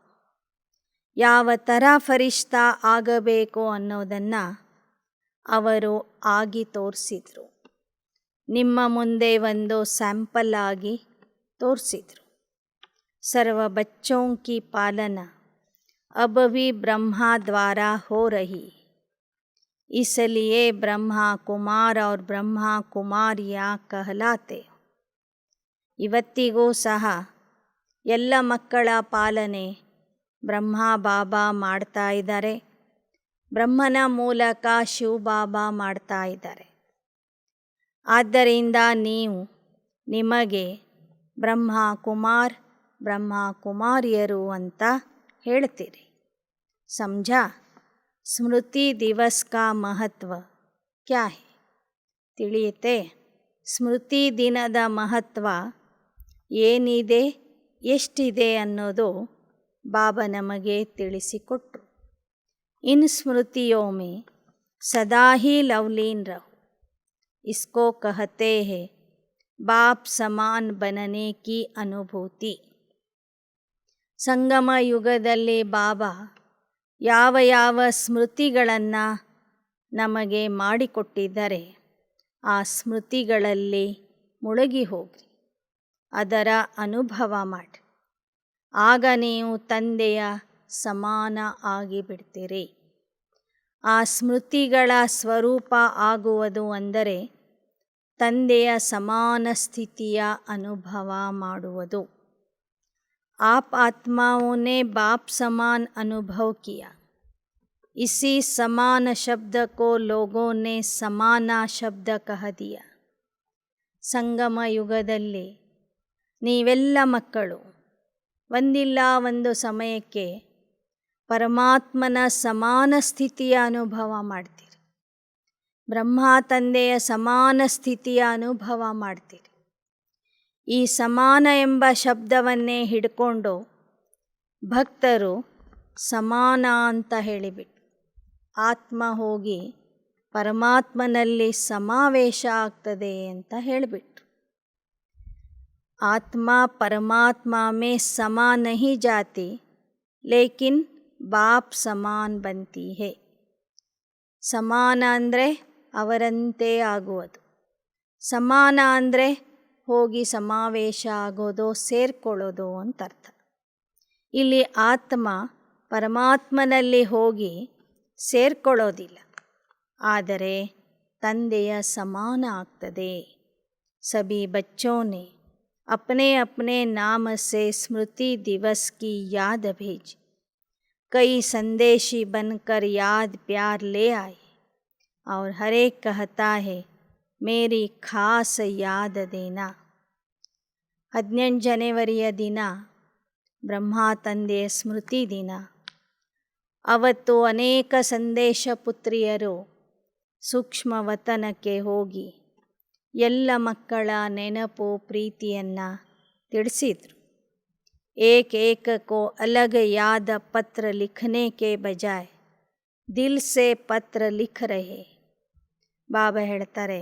ಯಾವ ಥರ ಫರಿಶ್ತಾ ಆಗಬೇಕು ಅನ್ನೋದನ್ನು ಅವರು ಆಗಿ ತೋರಿಸಿದರು. ನಿಮ್ಮ ಮುಂದೆ ಒಂದು ಸ್ಯಾಂಪಲ್ ಆಗಿ ತೋರಿಸಿದರು. ಸರ್ವ ಬಚ್ಚೋं की पालना अब भी ब्रह्मा द्वारा हो रही, इसलिए ब्रह्मा कुमार और ब्रह्मा कुमारियाँ कहलाते. ಇವತ್ತಿಗೂ ಸಹ ಎಲ್ಲ ಮಕ್ಕಳ ಪಾಲನೆ ಬ್ರಹ್ಮ ಬಾಬಾ ಮಾಡ್ತಾ ಇದ್ದಾರೆ. ಬ್ರಹ್ಮನ ಮೂಲಕ ಶಿವ ಬಾಬಾ ಮಾಡ್ತಾ ಇದ್ದಾರೆ. ಆದ್ದರಿಂದ ನೀವು ನಿಮಗೆ ಬ್ರಹ್ಮ ಕುಮಾರ್ ಬ್ರಹ್ಮ ಕುಮಾರಿಯರು ಅಂತ ಹೇಳ್ತೀರಿ. ಸಮझा? ಸ್ಮೃತಿ ದಿವಸ್ ಕಾ ಮಹತ್ವ ಕ್ಯಾ ಹೈ? ತಿಳಿಯುತ್ತೆ? ಸ್ಮೃತಿ ದಿನದ ಮಹತ್ವ ಏನಿದೆ, ಎಷ್ಟಿದೆ ಅನ್ನೋದು ಬಾಬಾ ನಮಗೆ ತಿಳಿಸಿಕೊಟ್ರು. इन स्मृतियों में सदा ही लवलीन रहो, इसको कहते हैं बाप समान बनने की अनुभूति. ಸಂಗಮ ಯುಗದಲ್ಲಿ ಬಾಬಾ ಯಾವ ಯಾವ ಸ್ಮೃತಿಗಳನ್ನು ನಮಗೆ ಮಾಡಿಕೊಟ್ಟಿದ್ದಾರೆ ಆ ಸ್ಮೃತಿಗಳಲ್ಲಿ ಮುಳುಗಿ ಹೋಗ್ರಿ, ಅದರ ಅನುಭವ ಮಾಡಿ. ಆಗ ನೀವು ತಂದೆಯ ಸಮಾನ ಆಗಿಬಿಡ್ತೀರಿ. ಆ ಸ್ಮೃತಿಗಳ ಸ್ವರೂಪ ಆಗುವುದು ಅಂದರೆ ತಂದೆಯ ಸಮಾನ ಸ್ಥಿತಿಯ ಅನುಭವ ಮಾಡುವುದು. आप आत्माओं ने बाप समान अनुभव किया. इसी समान शब्द को लोगों ने समाना शब्द कह दिया. ಸಂಗಮ ಯುಗದಲ್ಲಿ ನೀವೆಲ್ಲ ಮಕ್ಕಳು ಒಂದಿಲ್ಲ ಒಂದು ಸಮಯಕ್ಕೆ ಪರಮಾತ್ಮನ ಸಮಾನ ಸ್ಥಿತಿಯ ಅನುಭವ ಮಾಡ್ತೀರಿ. ಬ್ರಹ್ಮ ತಂದೆಯ ಸಮಾನ ಸ್ಥಿತಿಯ ಅನುಭವ ಮಾಡ್ತೀರಿ. ಈ ಸಮಾನ ಎಂಬ ಶಬ್ದವನ್ನೇ ಹಿಡ್ಕೊಂಡು ಭಕ್ತರು ಸಮಾನ ಅಂತ ಹೇಳಿಬಿಟ್ಟು ಆತ್ಮ ಹೋಗಿ ಪರಮಾತ್ಮನಲ್ಲಿ ಸಮಾವೇಶ ಆಗ್ತದೆ ಅಂತ ಹೇಳಿಬಿಟ್ರು. आत्मा परमात्मा में समा नहीं जाती, लेकिन बाप समान बनती है. ಸಮಾನ ಅಂದರೆ ಅವರಂತೆ ಆಗುವುದು. ಸಮಾನ ಅಂದರೆ ಹೋಗಿ ಸಮಾವೇಶ ಆಗೋದು, ಸೇರ್ಕೊಳ್ಳೋದು ಅಂತ ಅರ್ಥ. ಇಲ್ಲಿ ಆತ್ಮ ಪರಮಾತ್ಮನಲ್ಲಿ ಹೋಗಿ ಸೇರ್ಕೊಳ್ಳೋದಿಲ್ಲ, ಆದರೆ ತಂದೆಯ ಸಮಾನ ಆಗ್ತದೆ. ಸಭಿ ಬಚ್ಚೋನೆ अपने अपने नाम से स्मृति दिवस की याद भेज. कई संदेशी बनकर याद प्यार ले आए और हर एक कहता है मेरी खास याद देना. 18 ಜನವರಿಯ ದಿನ ಬ್ರಹ್ಮ ತಂದೆಯ ಸ್ಮೃತಿ ದಿನ. ಅವತ್ತು ಅನೇಕ ಸಂದೇಶ ಪುತ್ರಿಯರು ಸೂಕ್ಷ್ಮ ವತನಕ್ಕೆ ಹೋಗಿ ಎಲ್ಲ ಮಕ್ಕಳ ನೆನಪು ಪ್ರೀತಿಯನ್ನು ತಿಳಿಸಿದರು. एक एक को अलग याद पत्र लिखने के बजाय दिल से पत्र लिख रहे. ಬಾಬಾ ಹೇಳ್ತಾರೆ,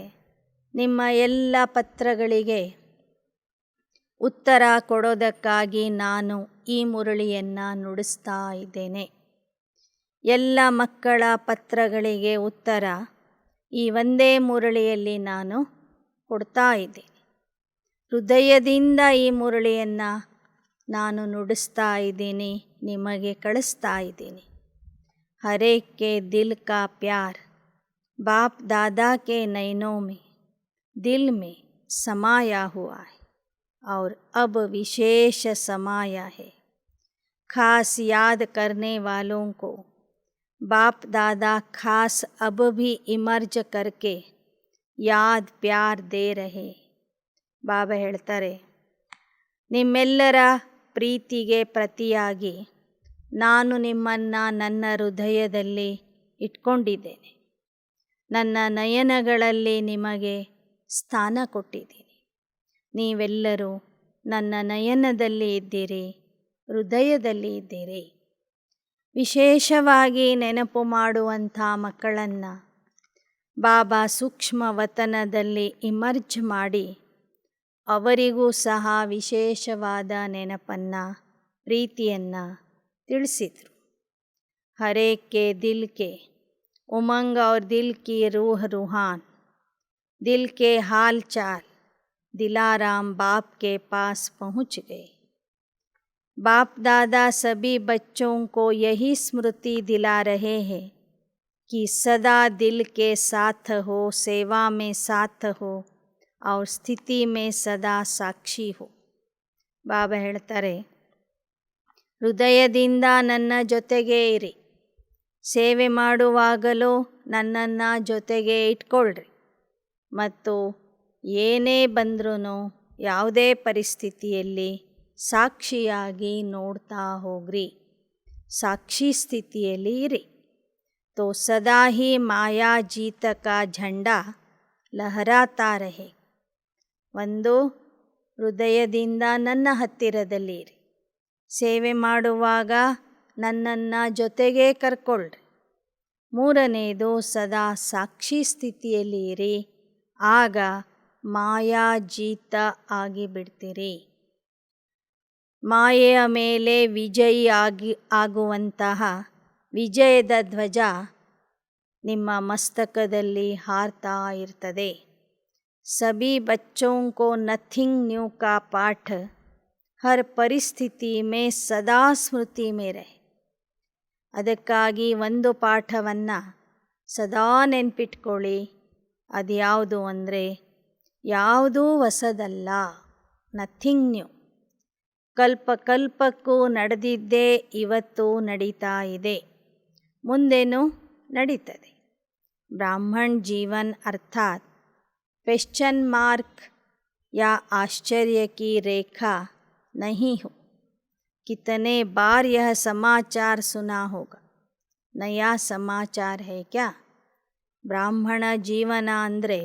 ನಿಮ್ಮ ಎಲ್ಲ ಪತ್ರಗಳಿಗೆ ಉತ್ತರ ಕೊಡೋದಕ್ಕಾಗಿ ನಾನು ಈ ಮುರಳಿಯನ್ನು ನುಡಿಸ್ತಾ ಇದ್ದೇನೆ. ಎಲ್ಲ ಮಕ್ಕಳ ಪತ್ರಗಳಿಗೆ ಉತ್ತರ ಈ ಒಂದೇ ಮುರಳಿಯಲ್ಲಿ ನಾನು ಕೊಡ್ತಾ ಇದ್ದೇನೆ. ಹೃದಯದಿಂದ ಈ ಮುರಳಿಯನ್ನು ನಾನು ನುಡಿಸ್ತಾ ಇದ್ದೀನಿ, ನಿಮಗೆ ಕಳಿಸ್ತಾ ಇದ್ದೀನಿ. ಹರೇಕ್ ಕೆ ದಿಲ್ ಕಾ ಪ್ಯಾರ್ ಬಾಪ್ ದಾದಾ ಕೆ ನೈನೋं में दिल में समाया हुआ है और अब विशेष समाया है. खास याद करने वालों को बाप दादा खास अब भी इमर्ज करके याद प्यार दे रहे. ಬಾಬಾ ಹೇಳ್ತಾರೆ, ನಿಮ್ಮೆಲ್ಲರ ಪ್ರೀತಿಗೆ ಪ್ರತಿಯಾಗಿ ನಾನು ನಿಮ್ಮನ್ನು ನನ್ನ ಹೃದಯದಲ್ಲಿ ಇಟ್ಕೊಂಡಿದ್ದೇನೆ. ನನ್ನ ನಯನಗಳಲ್ಲಿ ನಿಮಗೆ ಸ್ಥಾನ ಕೊಟ್ಟಿದ್ದೀನಿ. ನೀವೆಲ್ಲರೂ ನನ್ನ ನಯನದಲ್ಲಿ ಇದ್ದೀರಿ, ಹೃದಯದಲ್ಲಿ ಇದ್ದೀರಿ. ವಿಶೇಷವಾಗಿ ನೆನಪು ಮಾಡುವಂಥ ಮಕ್ಕಳನ್ನು ಬಾಬಾ ಸೂಕ್ಷ್ಮ ವತನದಲ್ಲಿ ಇಮರ್ಜ್ ಮಾಡಿ ಅವರಿಗೂ ಸಹ ವಿಶೇಷವಾದ ನೆನಪನ್ನು, ಪ್ರೀತಿಯನ್ನು ತಿಳಿಸಿದರು. ಹರೇಕ್ ಕೆ ದಿಲ್ ಕೆ उमंग और दिल की रूह रूहान, दिल के हाल चाल दिलाराम बाप के पास पहुँच गए. बाप दादा सभी बच्चों को यही स्मृति दिला रहे हैं कि सदा दिल के साथ हो, सेवा में साथ हो और स्थिति में सदा साक्षी हो. ಬಾಬಾ ಹೇಳ್ತಾರೆ, ಹೃದಯದಿಂದ ನನ್ನ ಜೊತೆಗೇ ಇರಿ, ಸೇವೆ ಮಾಡುವಾಗಲೂ ನನ್ನನ್ನು ಜೊತೆಗೆ ಇಟ್ಕೊಳ್ರಿ ಮತ್ತು ಏನೇ ಬಂದ್ರೂ ಯಾವುದೇ ಪರಿಸ್ಥಿತಿಯಲ್ಲಿ ಸಾಕ್ಷಿಯಾಗಿ ನೋಡ್ತಾ ಹೋಗ್ರಿ, ಸಾಕ್ಷಿ ಸ್ಥಿತಿಯಲ್ಲಿ ಇರಿ. ತೋ ಸದಾ ಹಿ ಮಾಯಾ ಜೀತ ಕಾ ಝಂಡಾ ಲಹರಾತಾ ರಹೆ. ಒಂದು, ಹೃದಯದಿಂದ ನನ್ನ ಹತ್ತಿರದಲ್ಲಿ ಇರಿ, ಸೇವೆ ಮಾಡುವಾಗ ನನ್ನನ್ನು ಜೊತೆಗೆ ಕರ್ಕೊಳ್ರಿ. ಮೂರನೇದು, ಸದಾ ಸಾಕ್ಷಿ ಸ್ಥಿತಿಯಲ್ಲಿ ಇರಿ, ಆಗ ಮಾಯಾಜೀತ ಆಗಿಬಿಡ್ತೀರಿ. ಮಾಯೆಯ ಮೇಲೆ ವಿಜಯಿ ಆಗುವಂತಹ ವಿಜಯದ ಧ್ವಜ ನಿಮ್ಮ ಮಸ್ತಕದಲ್ಲಿ ಹಾರ್ತಾ ಇರ್ತದೆ. ಸಭಿ ಬಚ್ಚೋं को नथिंग न्यू का पाठ हर परिस्थिति में सदा स्मृति में रहे. ಅದಕ್ಕಾಗಿ ಒಂದು ಪಾಠವನ್ನು ಸದಾ ನೆನ್ಪಿಟ್ಕೊಳ್ಳಿ. ಅದು ಯಾವುದು ಅಂದರೆ, ಯಾವುದೂ ಹೊಸದಲ್ಲ, ನಥಿಂಗ್ ನ್ಯೂ. ಕಲ್ಪಕ್ಕೂ ನಡೆದಿದ್ದೇ ಇವತ್ತು ನಡೀತಾ ಇದೆ, ಮುಂದೇನೂ ನಡೀತದೆ. ಬ್ರಾಹ್ಮಣ ಜೀವನ್ ಅರ್ಥಾತ್ ಕ್ವೆಶ್ಚನ್ ಮಾರ್ಕ್ या आश्चर्य की रेखा नहीं हो. कितने बार यह समाचार सुना होगा, नया समाचार है क्या? ಬ್ರಾಹ್ಮಣ ಜೀವನ ಅಂದರೆ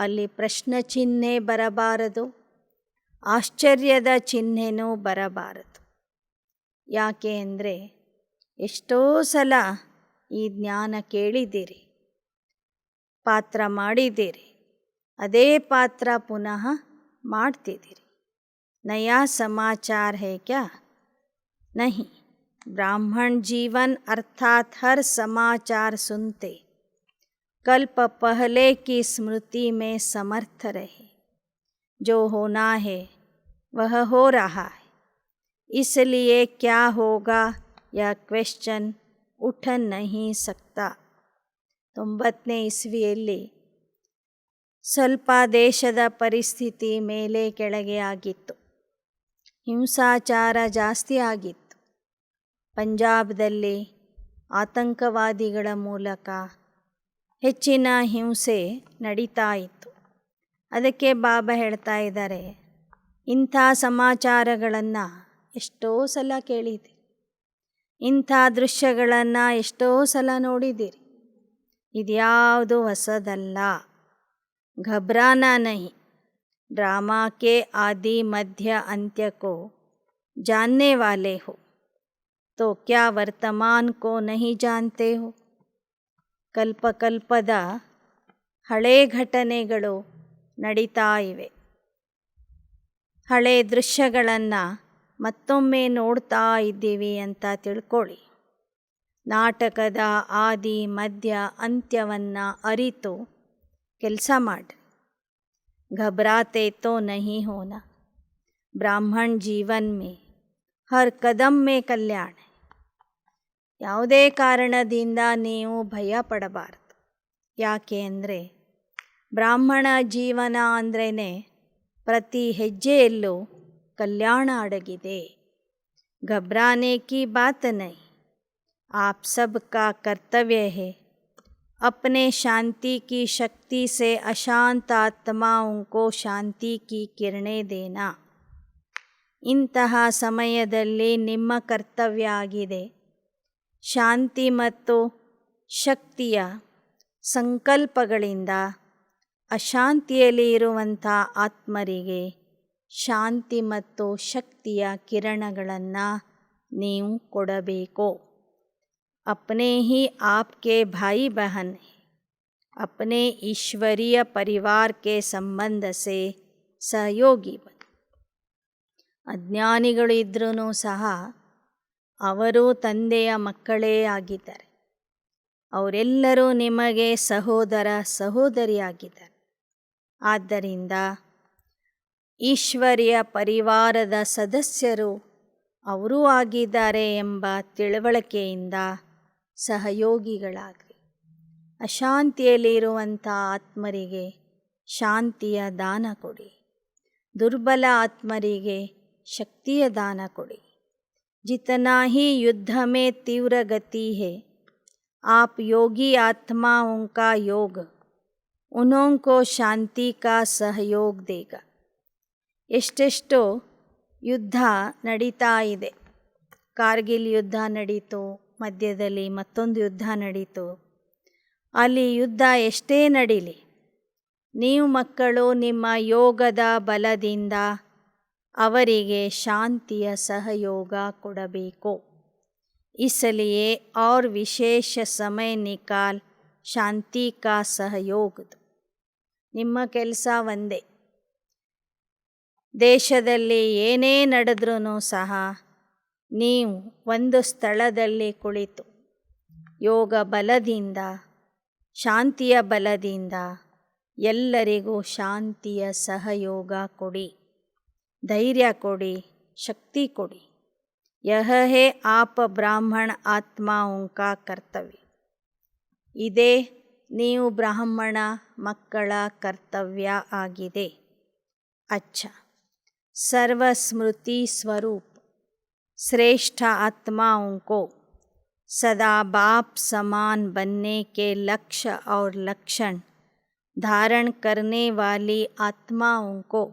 ಅಲ್ಲಿ ಪ್ರಶ್ನೆ ಚಿಹ್ನೆ ಬರಬಾರದು, ಆಶ್ಚರ್ಯದ ಚಿಹ್ನೆನೂ ಬರಬಾರದು. ಯಾಕೆ ಅಂದರೆ ಎಷ್ಟೋ ಸಲ ಈ ಜ್ಞಾನ ಕೇಳಿದ್ದೀರಿ, ಪಾತ್ರ ಮಾಡಿದ್ದೀರಿ, ಅದೇ ಪಾತ್ರ ಪುನಃ ಮಾಡ್ತಿದ್ದೀರಿ. ನಯಾ ಸಮಾಚಾರ ಹೈ ಕ್ಯಾ? नहीं. ब्राह्मण जीवन अर्थात हर समाचार सुनते कल्प पहले की स्मृति में समर्थ रहे. जो होना है वह हो रहा है, इसलिए क्या होगा यह क्वेश्चन उठ नहीं सकता. 90ನೇ ಇಸ್ವಿಯಲ್ಲಿ ಸ್ವಲ್ಪ ದೇಶದ ಪರಿಸ್ಥಿತಿ ಮೇಲೆ ಕೆಳಗೆ ಆಗಿತ್ತು. ಹಿಂಸಾಚಾರ ಜಾಸ್ತಿ ಆಗಿತ್ತು. ಪಂಜಾಬ್ದಲ್ಲಿ ಆತಂಕವಾದಿಗಳ ಮೂಲಕ ಹೆಚ್ಚಿನ ಹಿಂಸೆ ನಡೀತಾ ಇತ್ತು. ಅದಕ್ಕೆ ಬಾಬಾ ಹೇಳ್ತಾ ಇದ್ದಾರೆ, ಇಂಥ ಸಮಾಚಾರಗಳನ್ನು ಎಷ್ಟೋ ಸಲ ಕೇಳಿದ್ದೀರಿ, ಇಂಥ ದೃಶ್ಯಗಳನ್ನು ಎಷ್ಟೋ ಸಲ ನೋಡಿದ್ದೀರಿ. ಇದ್ಯಾವುದು ಹೊಸದಲ್ಲ. घबराना नहीं. ड्रामा के आदि मध्य अंत्य को जानने वाले हो तो क्या वर्तमान को नहीं जानते हो? ಕಲ್ಪದ ಹಳೇ ಘಟನೆಗಳು ನಡೀತಾ ಇವೆ. ಹಳೆ ದೃಶ್ಯಗಳನ್ನು ಮತ್ತೊಮ್ಮೆ ನೋಡ್ತಾ ಇದ್ದೀವಿ ಅಂತ ತಿಳ್ಕೊಳ್ಳಿ. ನಾಟಕದ ಆದಿ ಮಧ್ಯ ಅಂತ್ಯವನ್ನು ಅರಿತು ಕೆಲಸ ಮಾಡಿರಿ. घबराते तो नहीं होना. ब्राह्मण जीवन में हर कदम में कल्याण है. ಯಾವುದೇ ಕಾರಣದಿಂದ ನೀವು ಭಯ ಪಡಬಾರದು. ಯಾಕೆ ಅಂದರೆ ಬ್ರಾಹ್ಮಣ ಜೀವನ ಅಂದ್ರೇ ಪ್ರತಿ ಹೆಜ್ಜೆಯಲ್ಲೂ ಕಲ್ಯಾಣ ಅಡಗಿದೆ. घबराने की बात नहीं. आप सबका कर्तव्य है अपने शांति की शक्ति से अशांत आत्माओं को शांति की किरणें देना. ಇಂತಹ ಸಮಯದಲ್ಲಿ ನಿಮ್ಮ ಕರ್ತವ್ಯ ಆಗಿದೆ ಶಾಂತಿ ಮತ್ತು ಶಕ್ತಿಯ ಸಂಕಲ್ಪಗಳಿಂದ ಅಶಾಂತಿಯಲ್ಲಿ ಇರುವಂಥ ಆತ್ಮರಿಗೆ ಶಾಂತಿ ಮತ್ತು ಶಕ್ತಿಯ ಕಿರಣಗಳನ್ನು ನೀವು ಕೊಡಬೇಕು. अपने ही आपके भाई बहन अपने ईश्वरीय परिवार के संबंध से सहयोगी बन. ಅಜ್ಞಾನಿಗಳು ಇದ್ರೂ ಸಹ ಅವರು ತಂದೆಯ ಮಕ್ಕಳೇ ಆಗಿದ್ದಾರೆ. ಅವರೆಲ್ಲರೂ ನಿಮಗೆ ಸಹೋದರ ಸಹೋದರಿಯಾಗಿದ್ದಾರೆ. ಆದ್ದರಿಂದ ಈಶ್ವರ್ಯ ಪರಿವಾರದ ಸದಸ್ಯರು ಅವರೂ ಆಗಿದ್ದಾರೆ ಎಂಬ ತಿಳುವಳಿಕೆಯಿಂದ ಸಹಯೋಗಿಗಳಾಗ್ರಿ. ಅಶಾಂತಿಯಲ್ಲಿರುವಂಥ ಆತ್ಮರಿಗೆ ಶಾಂತಿಯ ದಾನ ಕೊಡಿ. ದುರ್ಬಲ ಆತ್ಮರಿಗೆ ಶಕ್ತಿಯ ದಾನ ಕೊಡಿ. जितना ही युद्ध में तीव्र गति है आप योगी आत्माओं का योग उन्हों को शांति का सहयोग देगा. ಎಷ್ಟೆಷ್ಟೋ ಯುದ್ಧ ನಡೀತಾ ಇದೆ. ಕಾರ್ಗಿಲ್ ಯುದ್ಧ ನಡೀತು, ಮಧ್ಯದಲ್ಲಿ ಮತ್ತೊಂದು ಯುದ್ಧ ನಡೀತು. ಅಲ್ಲಿ ಯುದ್ಧ ಎಷ್ಟೇ ನಡೀಲಿ, ನೀವು ಮಕ್ಕಳು ನಿಮ್ಮ ಯೋಗದ ಬಲದಿಂದ ಅವರಿಗೆ ಶಾಂತಿಯ ಸಹಯೋಗ ಕೊಡಬೇಕು. इसलिए और विशेष समय निकाल ಶಾಂತಿ ಕಾ ಸಹಯೋಗ. ನಿಮ್ಮ ಕೆಲಸ ಒಂದೇ. ದೇಶದಲ್ಲಿ ಏನೇ ನಡೆದ್ರೂ ಸಹ ನೀವು ಒಂದು ಸ್ಥಳದಲ್ಲಿ ಕುಳಿತು ಯೋಗ ಬಲದಿಂದ ಶಾಂತಿಯ ಬಲದಿಂದ ಎಲ್ಲರಿಗೂ ಶಾಂತಿಯ ಸಹಯೋಗ ಕೊಡಿ, ಧೈರ್ಯ ಕೊಡಿ, ಶಕ್ತಿ ಕೊಡಿ. ಯಹ ಹೇ ಆಪ ಬ್ರಾಹ್ಮಣ ಆತ್ಮಾओं का ಕರ್ತವ್ಯ. ಇದೇ ನೀವು ಬ್ರಾಹ್ಮಣ ಮಕ್ಕಳ ಕರ್ತವ್ಯ ಆಗಿದೆ. अच्छा, सर्वस्मृति स्वरूप श्रेष्ठ आत्माओं को सदा बाप समान बनने के लक्ष्य और लक्षण धारण करने वाली आत्माओं को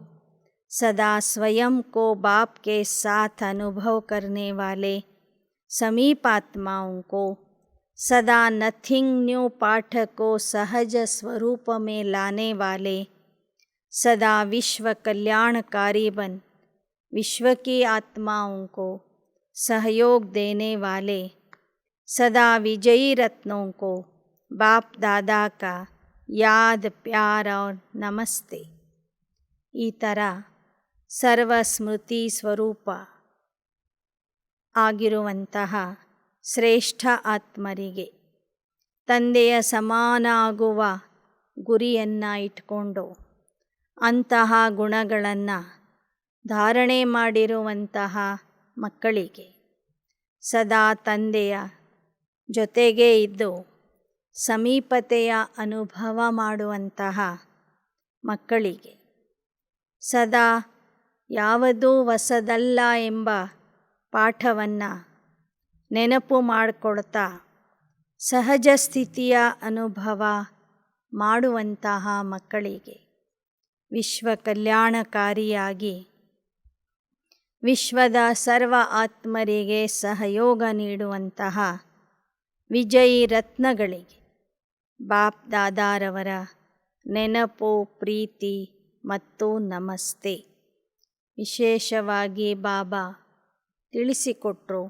सदा स्वयं को बाप के साथ अनुभव करने वाले समीप आत्माओं को सदा नथिंग न्यू पाठ को सहज स्वरूप में लाने वाले सदा विश्व कल्याणकारी बन विश्व की आत्माओं को सहयोग देने वाले सदा विजयी रत्नों को बाप दादा का याद प्यार और नमस्ते. ಈ ಥರ ಸರ್ವಸ್ಮೃತಿ ಸ್ವರೂಪ ಆಗಿರುವಂತಹ ಶ್ರೇಷ್ಠ ಆತ್ಮರಿಗೆ ತಂದೆಯ ಸಮಾನ ಆಗುವ ಗುರಿಯನ್ನು ಇಟ್ಕೊಂಡು ಅಂತಹ ಗುಣಗಳನ್ನು ಧಾರಣೆ ಮಾಡಿರುವಂತಹ ಮಕ್ಕಳಿಗೆ ಸದಾ ತಂದೆಯ ಜೊತೆಗೇ ಇದ್ದು ಸಮೀಪತೆಯ ಅನುಭವ ಮಾಡುವಂತಹ ಮಕ್ಕಳಿಗೆ ಸದಾ ಯಾವುದೂ ಹೊಸದಲ್ಲ ಎಂಬ ಪಾಠವನ್ನು ನೆನಪು ಮಾಡಿಕೊಡ್ತಾ ಸಹಜ ಸ್ಥಿತಿಯ ಅನುಭವ ಮಾಡುವಂತಹ ಮಕ್ಕಳಿಗೆ ವಿಶ್ವ ಕಲ್ಯಾಣಕಾರಿಯಾಗಿ ವಿಶ್ವದ ಸರ್ವ ಆತ್ಮರಿಗೆ ಸಹಯೋಗ ನೀಡುವಂತಹ ವಿಜಯಿ ರತ್ನಗಳಿಗೆ ಬಾಪ್ ದಾದಾರವರ ನೆನಪು, ಪ್ರೀತಿ ಮತ್ತು ನಮಸ್ತೆ. ವಿಶೇಷವಾಗಿ ಬಾಬಾ ತಿಳಿಸಿಕೊಟ್ರು,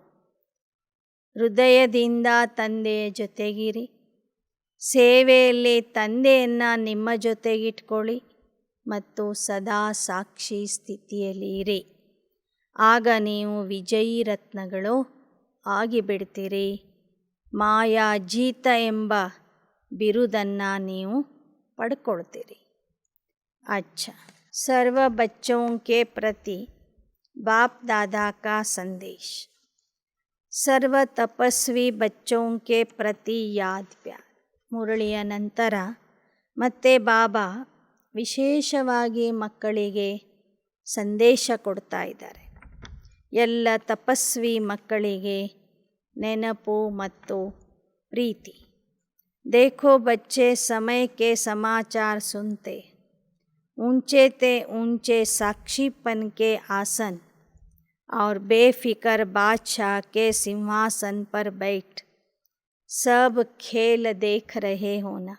ಹೃದಯದಿಂದ ತಂದೆಯ ಜೊತೆಗಿರಿ, ಸೇವೆಯಲ್ಲಿ ತಂದೆಯನ್ನು ನಿಮ್ಮ ಜೊತೆಗಿಟ್ಕೊಳ್ಳಿ ಮತ್ತು ಸದಾ ಸಾಕ್ಷಿ ಸ್ಥಿತಿಯಲ್ಲಿ ಇರಿ. ಆಗ ನೀವು ವಿಜಯಿ ರತ್ನಗಳು ಆಗಿಬಿಡ್ತೀರಿ. ಮಾಯಾಜೀತ ಎಂಬ ಬಿರುದನ್ನು ನೀವು ಪಡ್ಕೊಳ್ತೀರಿ. अच्छा, सर्व बच्चों के प्रति बाप दादा का संदेश. सर्व तपस्वी बच्चों के प्रति याद प्यार. ಮುರಳಿಯ ನಂತರ ಮತ್ತೆ ಬಾಬಾ ವಿಶೇಷವಾಗಿ ಮಕ್ಕಳಿಗೆ ಸಂದೇಶ ಕೊಡ್ತಾ ಇದ್ದಾರೆ. ಎಲ್ಲ ತಪಸ್ವಿ ಮಕ್ಕಳಿಗೆ ನೆನಪು ಮತ್ತು ಪ್ರೀತಿ. देखो बच्चे समय के समाचार सुनते, ऊंचे ते ऊंचे साक्षीपन के आसन और बेफिक्र बादशाह के सिंहासन पर बैठ सब खेल देख रहे होना.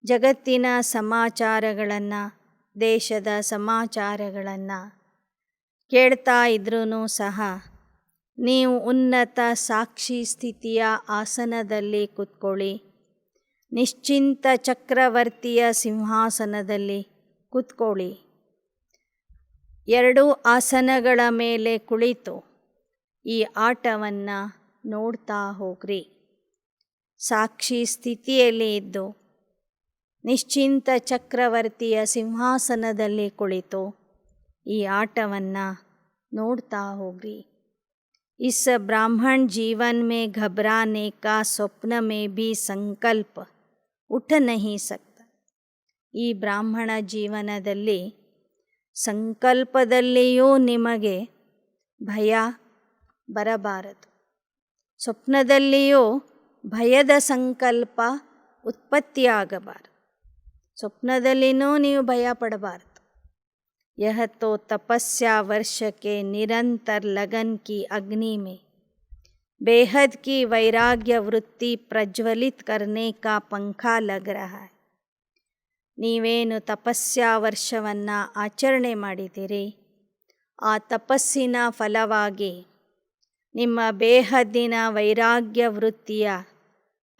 ಜಗತ್ತಿನ ಸಮಾಚಾರಗಳನ್ನು, ದೇಶದ ಸಮಾಚಾರಗಳನ್ನು ಕೇಳ್ತಾ ಇದ್ರೂ ಸಹ ನೀವು ಉನ್ನತ ಸಾಕ್ಷಿ ಸ್ಥಿತಿಯ ಆಸನದಲ್ಲಿ ಕೂತ್ಕೊಳ್ಳಿ. ನಿಶ್ಚಿಂತ ಚಕ್ರವರ್ತಿಯ ಸಿಂಹಾಸನದಲ್ಲಿ ಕೂತ್ಕೊಳ್ಳಿ. 2 ಆಸನಗಳ ಮೇಲೆ ಕುಳಿತು ಈ ಆಟವನ್ನು ನೋಡ್ತಾ ಹೋಗ್ರಿ. ಸಾಕ್ಷಿ ಸ್ಥಿತಿಯಲ್ಲಿ ಇದ್ದು ನಿಶ್ಚಿಂತ ಚಕ್ರವರ್ತಿಯ ಸಿಂಹಾಸನದಲ್ಲಿ ಕುಳಿತು ಈ ಆಟವನ್ನು ನೋಡ್ತಾ ಹೋಗ್ರಿ. इस ब्राह्मण जीवन में घबराने का स्वप्न में भी संकल्प उठ नहीं सकता. ಈ ಬ್ರಾಹ್ಮಣ ಜೀವನದಲ್ಲಿ ಸಂಕಲ್ಪದಲ್ಲಿಯೂ ನಿಮಗೆ ಭಯ ಬರಬಾರದು. ಸ್ವಪ್ನದಲ್ಲಿಯೂ ಭಯದ ಸಂಕಲ್ಪ ಉತ್ಪತ್ತಿಯಾಗಬಾರದು. ಸ್ವಪ್ನದಲ್ಲಿನೂ ನೀವು ಭಯ ಪಡಬಾರದು. यह तो तपस्या वर्ष के निरंतर लगन की अग्नि में बेहद की वैराग्य वृत्ति प्रज्वलित करने का पंखा लग रहा है. ನೀವೇನು ತಪಸ್ಯಾ ವರ್ಷವನ್ನು ಆಚರಣೆ ಮಾಡಿದ್ದೀರಿ, ಆ ತಪಸ್ಸಿನ ಫಲವಾಗಿ ನಿಮ್ಮ ಬೇಹದ್ದಿನ ವೈರಾಗ್ಯ ವೃತ್ತಿಯ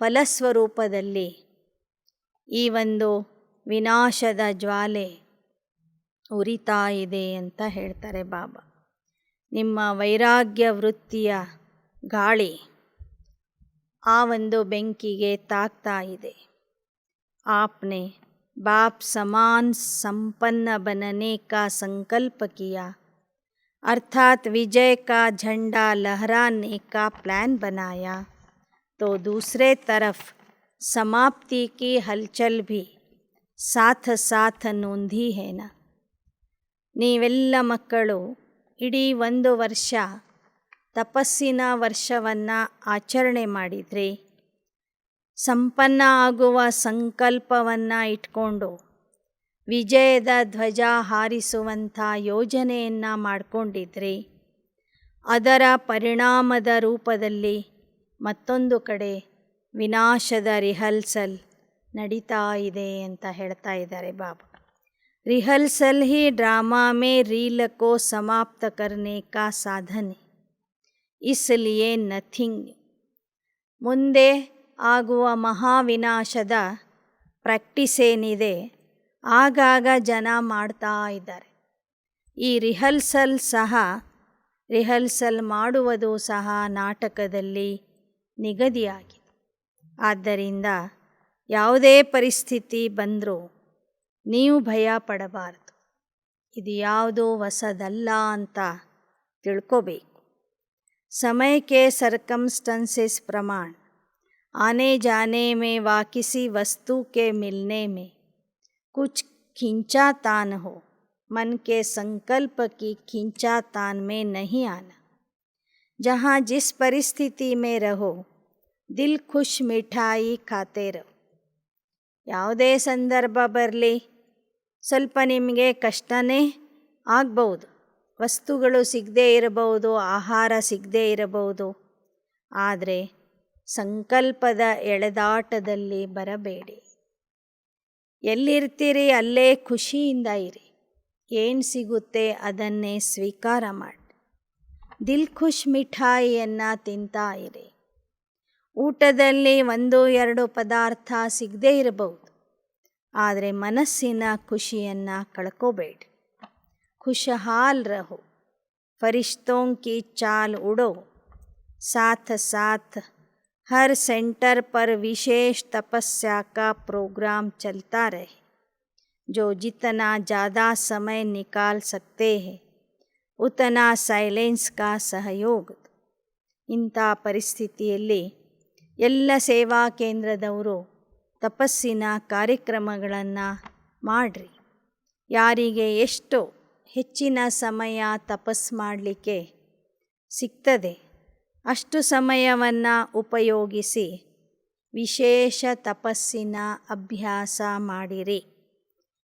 ಫಲಸ್ವರೂಪದಲ್ಲಿ ಈ ಒಂದು ವಿನಾಶದ ಜ್ವಾಲೆ ಉರಿತಾ ಇದೆ ಅಂತ ಹೇಳ್ತಾರೆ ಬಾಬಾ. ನಿಮ್ಮ ವೈರಾಗ್ಯ ವೃತ್ತಿಯ ಗಾಳಿ ಆ ಒಂದು ಬೆಂಕಿಗೆ ತಾಕ್ತಾ ಇದೆ. आपने बाप समान संपन्न बनने का संकल्प किया, अर्थात विजय का झंडा लहराने का प्लान बनाया, तो दूसरे तरफ समाप्ति की हलचल भी साथ साथ नोंधी है ना. ನೀವೆಲ್ಲ ಮಕ್ಕಳು ಇಡೀ 1 ವರ್ಷ ತಪಸ್ಸಿನ ವರ್ಷವನ್ನು ಆಚರಣೆ ಮಾಡಿದ್ರಿ. ಸಂಪನ್ನ ಆಗುವ ಸಂಕಲ್ಪವನ್ನು ಇಟ್ಕೊಂಡು ವಿಜಯದ ಧ್ವಜ ಹಾರಿಸುವಂಥ ಯೋಜನೆಯನ್ನು ಮಾಡಿಕೊಂಡಿದ್ರಿ. ಅದರ ಪರಿಣಾಮದ ರೂಪದಲ್ಲಿ ಮತ್ತೊಂದು ಕಡೆ ವಿನಾಶದ ರಿಹರ್ಸಲ್ ನಡೀತಾ ಇದೆ ಅಂತ ಹೇಳ್ತಾ ಇದ್ದಾರೆ ಬಾಬಾ. रिहर्सल ही ड्रामा में रील को समाप्त करने का साधन है, इसलिए नथिंग. ಮುಂದೆ ಆಗುವ ಮಹಾವಿನಾಶದ ಪ್ರಾಕ್ಟೀಸ್ ಏನಿದೆ ಆಗಾಗ ಜನ ಮಾಡ್ತಾ ಇದ್ದಾರೆ. ಈ ರಿಹರ್ಸಲ್ ಮಾಡುವುದು ಸಹ ನಾಟಕದಲ್ಲಿ ನಿಗದಿಯಾಗಿದೆ. ಆದ್ದರಿಂದ ಯಾವುದೇ ಪರಿಸ್ಥಿತಿ ಬಂದರೂ ನೀವು ಭಯ ಪಡಬಾರದು. ಇದು ಯಾವುದೂ ಹೊಸದಲ್ಲ ಅಂತ ತಿಳ್ಕೋಬೇಕು. समय के सर्कमस्टेंसेस प्रमाण आने जाने में व किसी वस्तु के मिलने में कुछ खींचातान हो, मन के संकल्प की खींचातान में नहीं आना. जहाँ जिस परिस्थिति में रहो दिल खुश मिठाई खाते रहो. ಯಾವುದೇ ಸಂದರ್ಭ ಬರಲಿ, ಸ್ವಲ್ಪ ನಿಮಗೆ ಕಷ್ಟನೇ ಆಗ್ಬೋದು. ವಸ್ತುಗಳು ಸಿಗದೇ ಇರಬಹುದು, ಆಹಾರ ಸಿಗದೇ ಇರಬಹುದು. ಆದರೆ ಸಂಕಲ್ಪದ ಎಳೆದಾಟದಲ್ಲಿ ಬರಬೇಡಿ. ಎಲ್ಲಿರ್ತೀರಿ ಅಲ್ಲೇ ಖುಷಿಯಿಂದ ಇರಿ. ಏನು ಸಿಗುತ್ತೆ ಅದನ್ನೇ ಸ್ವೀಕಾರ ಮಾಡಿ. ದಿಲ್ ಖುಷ್ ಮಿಠಾಯಿಯನ್ನು ತಿಂತಾ ಇರಿ. ಊಟದಲ್ಲಿ 1-2 ಪದಾರ್ಥ ಸಿಗದೇ ಇರಬಹುದು, ಆದರೆ ಮನಸ್ಸಿನ ಖುಷಿಯನ್ನು ಕಳ್ಕೋಬೇಡಿ. ಖುಷಹಾಲ್ ರಹೋ, ಫರಿಶ್ತೋं की चाल उड़ो, साथ साथ हर सेंटर पर विशेष तपस्या का प्रोग्राम चलता रहे. जो जितना ज़्यादा समय निकाल सकते हैं उतना साइलेंस का सहयोग. ಇಂಥ ಪರಿಸ್ಥಿತಿಯಲ್ಲಿ ಎಲ್ಲ ಸೇವಾ ಕೇಂದ್ರದವರು ತಪಸ್ಸಿನ ಕಾರ್ಯಕ್ರಮಗಳನ್ನು ಮಾಡಿರಿ. ಯಾರಿಗೆ ಎಷ್ಟು ಹೆಚ್ಚಿನ ಸಮಯ ತಪಸ್ಸು ಮಾಡಲಿಕ್ಕೆ ಸಿಗ್ತದೆ ಅಷ್ಟು ಸಮಯವನ್ನು ಉಪಯೋಗಿಸಿ ವಿಶೇಷ ತಪಸ್ಸಿನ ಅಭ್ಯಾಸ ಮಾಡಿರಿ.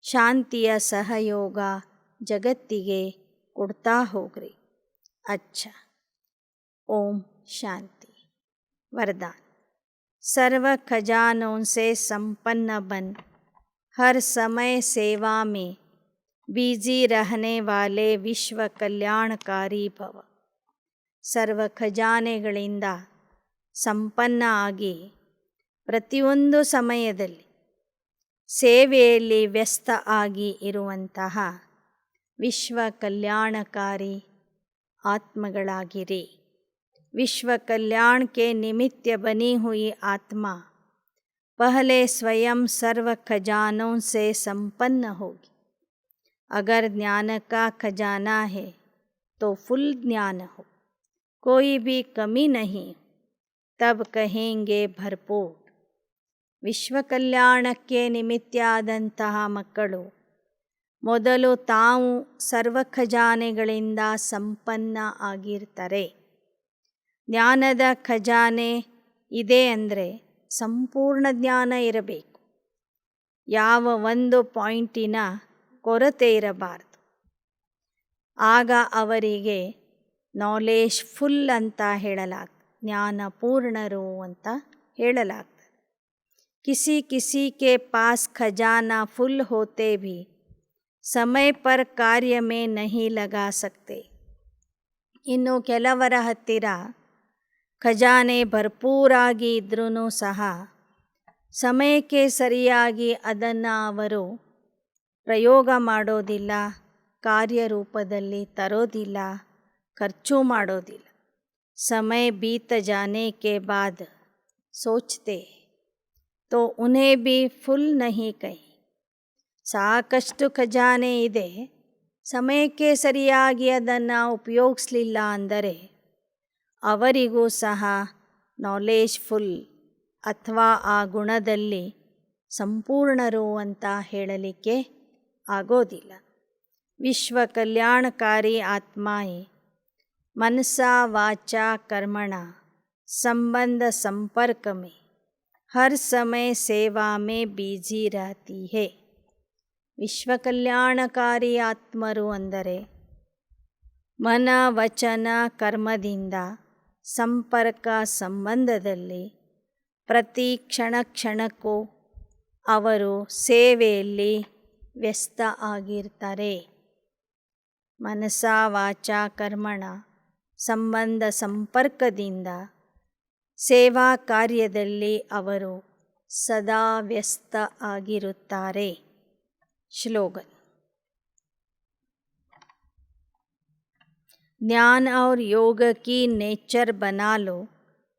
ಶಾಂತಿಯ ಸಹಯೋಗ ಜಗತ್ತಿಗೆ ಕೊಡ್ತಾ ಹೋಗ್ರಿ. अच्छा, ओम शांति. वरदान. सर्व खजानों से संपन्न बन हर समय सेवा में बिजी रहने वाले विश्व कल्याणकारी भव. ಸರ್ವ ಖಜಾನೆಗಳಿಂದ ಸಂಪನ್ನ ಆಗಿ ಪ್ರತಿಯೊಂದು ಸಮಯದಲ್ಲಿ ಸೇವೆಯಲ್ಲಿ ವ್ಯಸ್ತ ಆಗಿ ಇರುವಂತಹ ವಿಶ್ವ ಕಲ್ಯಾಣಕಾರಿ ಆತ್ಮಗಳಾಗಿರಿ. विश्व कल्याण के निमित्त बनी हुई आत्मा पहले स्वयं सर्व खजानों से संपन्न होगी. अगर ज्ञान का खजाना है तो फुल ज्ञान हो, कोई भी कमी नहीं, तब कहेंगे भरपूर. ವಿಶ್ವ ಕಲ್ಯಾಣಕ್ಕೆ ನಿಮಿತ್ತಾದಂತಹ ಮಕ್ಕಳು ಮೊದಲು ತಾವು ಸರ್ವ ಖಜಾನೆಗಳಿಂದ ಸಂಪನ್ನ ಆಗಿರ್ತಾರೆ. ಜ್ಞಾನದ ಖಜಾನೆ ಇದೆ ಅಂದರೆ ಸಂಪೂರ್ಣ ಜ್ಞಾನ ಇರಬೇಕು. ಯಾವ ಒಂದು ಪಾಯಿಂಟಿನ ಕೊರತೆ ಇರಬಾರದು. ಆಗ ಅವರಿಗೆ ನಾಲೆಜ್ ಫುಲ್ ಅಂತ ಹೇಳಲಾಗ್ತದೆ, ಜ್ಞಾನ ಪೂರ್ಣರು ಅಂತ ಹೇಳಲಾಗ್ತದೆ. किसी किसी के पास खजाना फुल होते भी समय पर कार्य में नहीं लगा सकते. ಇನ್ನು ಕೆಲವರ ಹತ್ತಿರ ಖಜಾನೆ ಭರ್ಪೂರಾಗಿ ಇದ್ರೂ ಸಹ ಸಮಯಕ್ಕೆ ಸರಿಯಾಗಿ ಅದನ್ನು ಅವರು ಪ್ರಯೋಗ ಮಾಡೋದಿಲ್ಲ, ಕಾರ್ಯರೂಪದಲ್ಲಿ ತರೋದಿಲ್ಲ, ಖರ್ಚು ಮಾಡೋದಿಲ್ಲ. ಸಮಯ बीत जाने के बाद सोचते तो उन्हें भी फुल नहीं कहीं. ಸಾಕಷ್ಟು ಖಜಾನೆ ಇದೆ, ಸಮಯಕ್ಕೆ ಸರಿಯಾಗಿ ಅದನ್ನು ಉಪಯೋಗಿಸಲಿಲ್ಲ ಅಂದರೆ ಅವರಿಗೂ ಸಹ ನಾಲೆಜ್ ಫುಲ್ ಅಥವಾ ಆ ಗುಣದಲ್ಲಿ ಸಂಪೂರ್ಣರು ಅಂತ ಹೇಳಲಿಕ್ಕೆ ಆಗೋದಿಲ್ಲ. ವಿಶ್ವ ಕಲ್ಯಾಣಕಾರಿ ಆತ್ಮಾಯೇ मनसा वाचा कर्मणा संबंध संपर्क में हर समय सेवा में बिजी रहती है. ವಿಶ್ವ ಕಲ್ಯಾಣಕಾರಿ ಆತ್ಮರು ಅಂದರೆ ಮನ ವಚನ ಕರ್ಮದಿಂದ ಸಂಪರ್ಕ ಸಂಬಂಧದಲ್ಲಿ ಪ್ರತಿ ಕ್ಷಣ ಕ್ಷಣಕ್ಕೂ ಅವರು ಸೇವೆಯಲ್ಲಿ ವ್ಯಸ್ತ ಆಗಿರ್ತಾರೆ. ಮನಸ ವಾಚ ಕರ್ಮಣ ಸಂಬಂಧ ಸಂಪರ್ಕದಿಂದ ಸೇವಾ ಕಾರ್ಯದಲ್ಲಿ ಅವರು ಸದಾ ವ್ಯಸ್ತ ಆಗಿರುತ್ತಾರೆ. श्लोगन. ज्ञान और योग की नेचर बना लो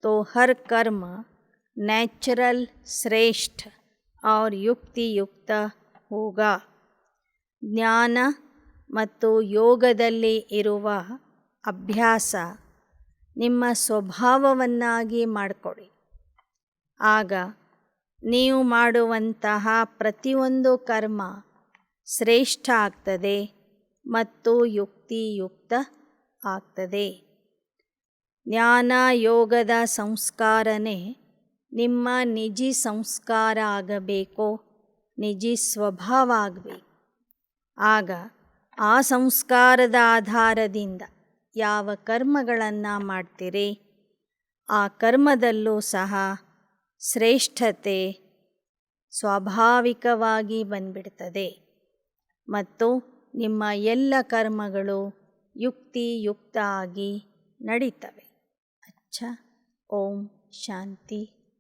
तो हर कर्म नेचुरल, श्रेष्ठ और युक्ति युक्त होगा. ಜ್ಞಾನ ಮತ್ತು ಯೋಗದಲ್ಲಿ ಇರುವ ಅಭ್ಯಾಸ ನಿಮ್ಮ ಸ್ವಭಾವವನ್ನಾಗಿ ಮಾಡಿಕೊಡಿ. ಆಗ ನೀವು ಮಾಡುವಂತಹ ಪ್ರತಿಯೊಂದು ಕರ್ಮ ಶ್ರೇಷ್ಠ ಆಗ್ತದೆ ಮತ್ತು ಯುಕ್ತಿಯುಕ್ತ ಆಗ್ತದೆ. ಜ್ಞಾನ ಯೋಗದ ಸಂಸ್ಕಾರನೇ ನಿಮ್ಮ ನಿಜಿ ಸಂಸ್ಕಾರ ಆಗಬೇಕು, ನಿಜಿ ಸ್ವಭಾವ ಆಗಬೇಕು. ಆಗ ಆ ಸಂಸ್ಕಾರದ ಆಧಾರದಿಂದ ಯಾವ ಕರ್ಮಗಳನ್ನು ಮಾಡ್ತೀರಿ ಆ ಕರ್ಮದಲ್ಲೂ ಸಹ ಶ್ರೇಷ್ಠತೆ ಸ್ವಾಭಾವಿಕವಾಗಿ ಬಂದ್ಬಿಡ್ತದೆ ಮತ್ತು ನಿಮ್ಮ ಎಲ್ಲ ಕರ್ಮಗಳು ಯುಕ್ತಿಯುಕ್ತ ಆಗಿ ನಡೀತವೆ. अच्छा, ಓಂ ಶಾಂತಿ.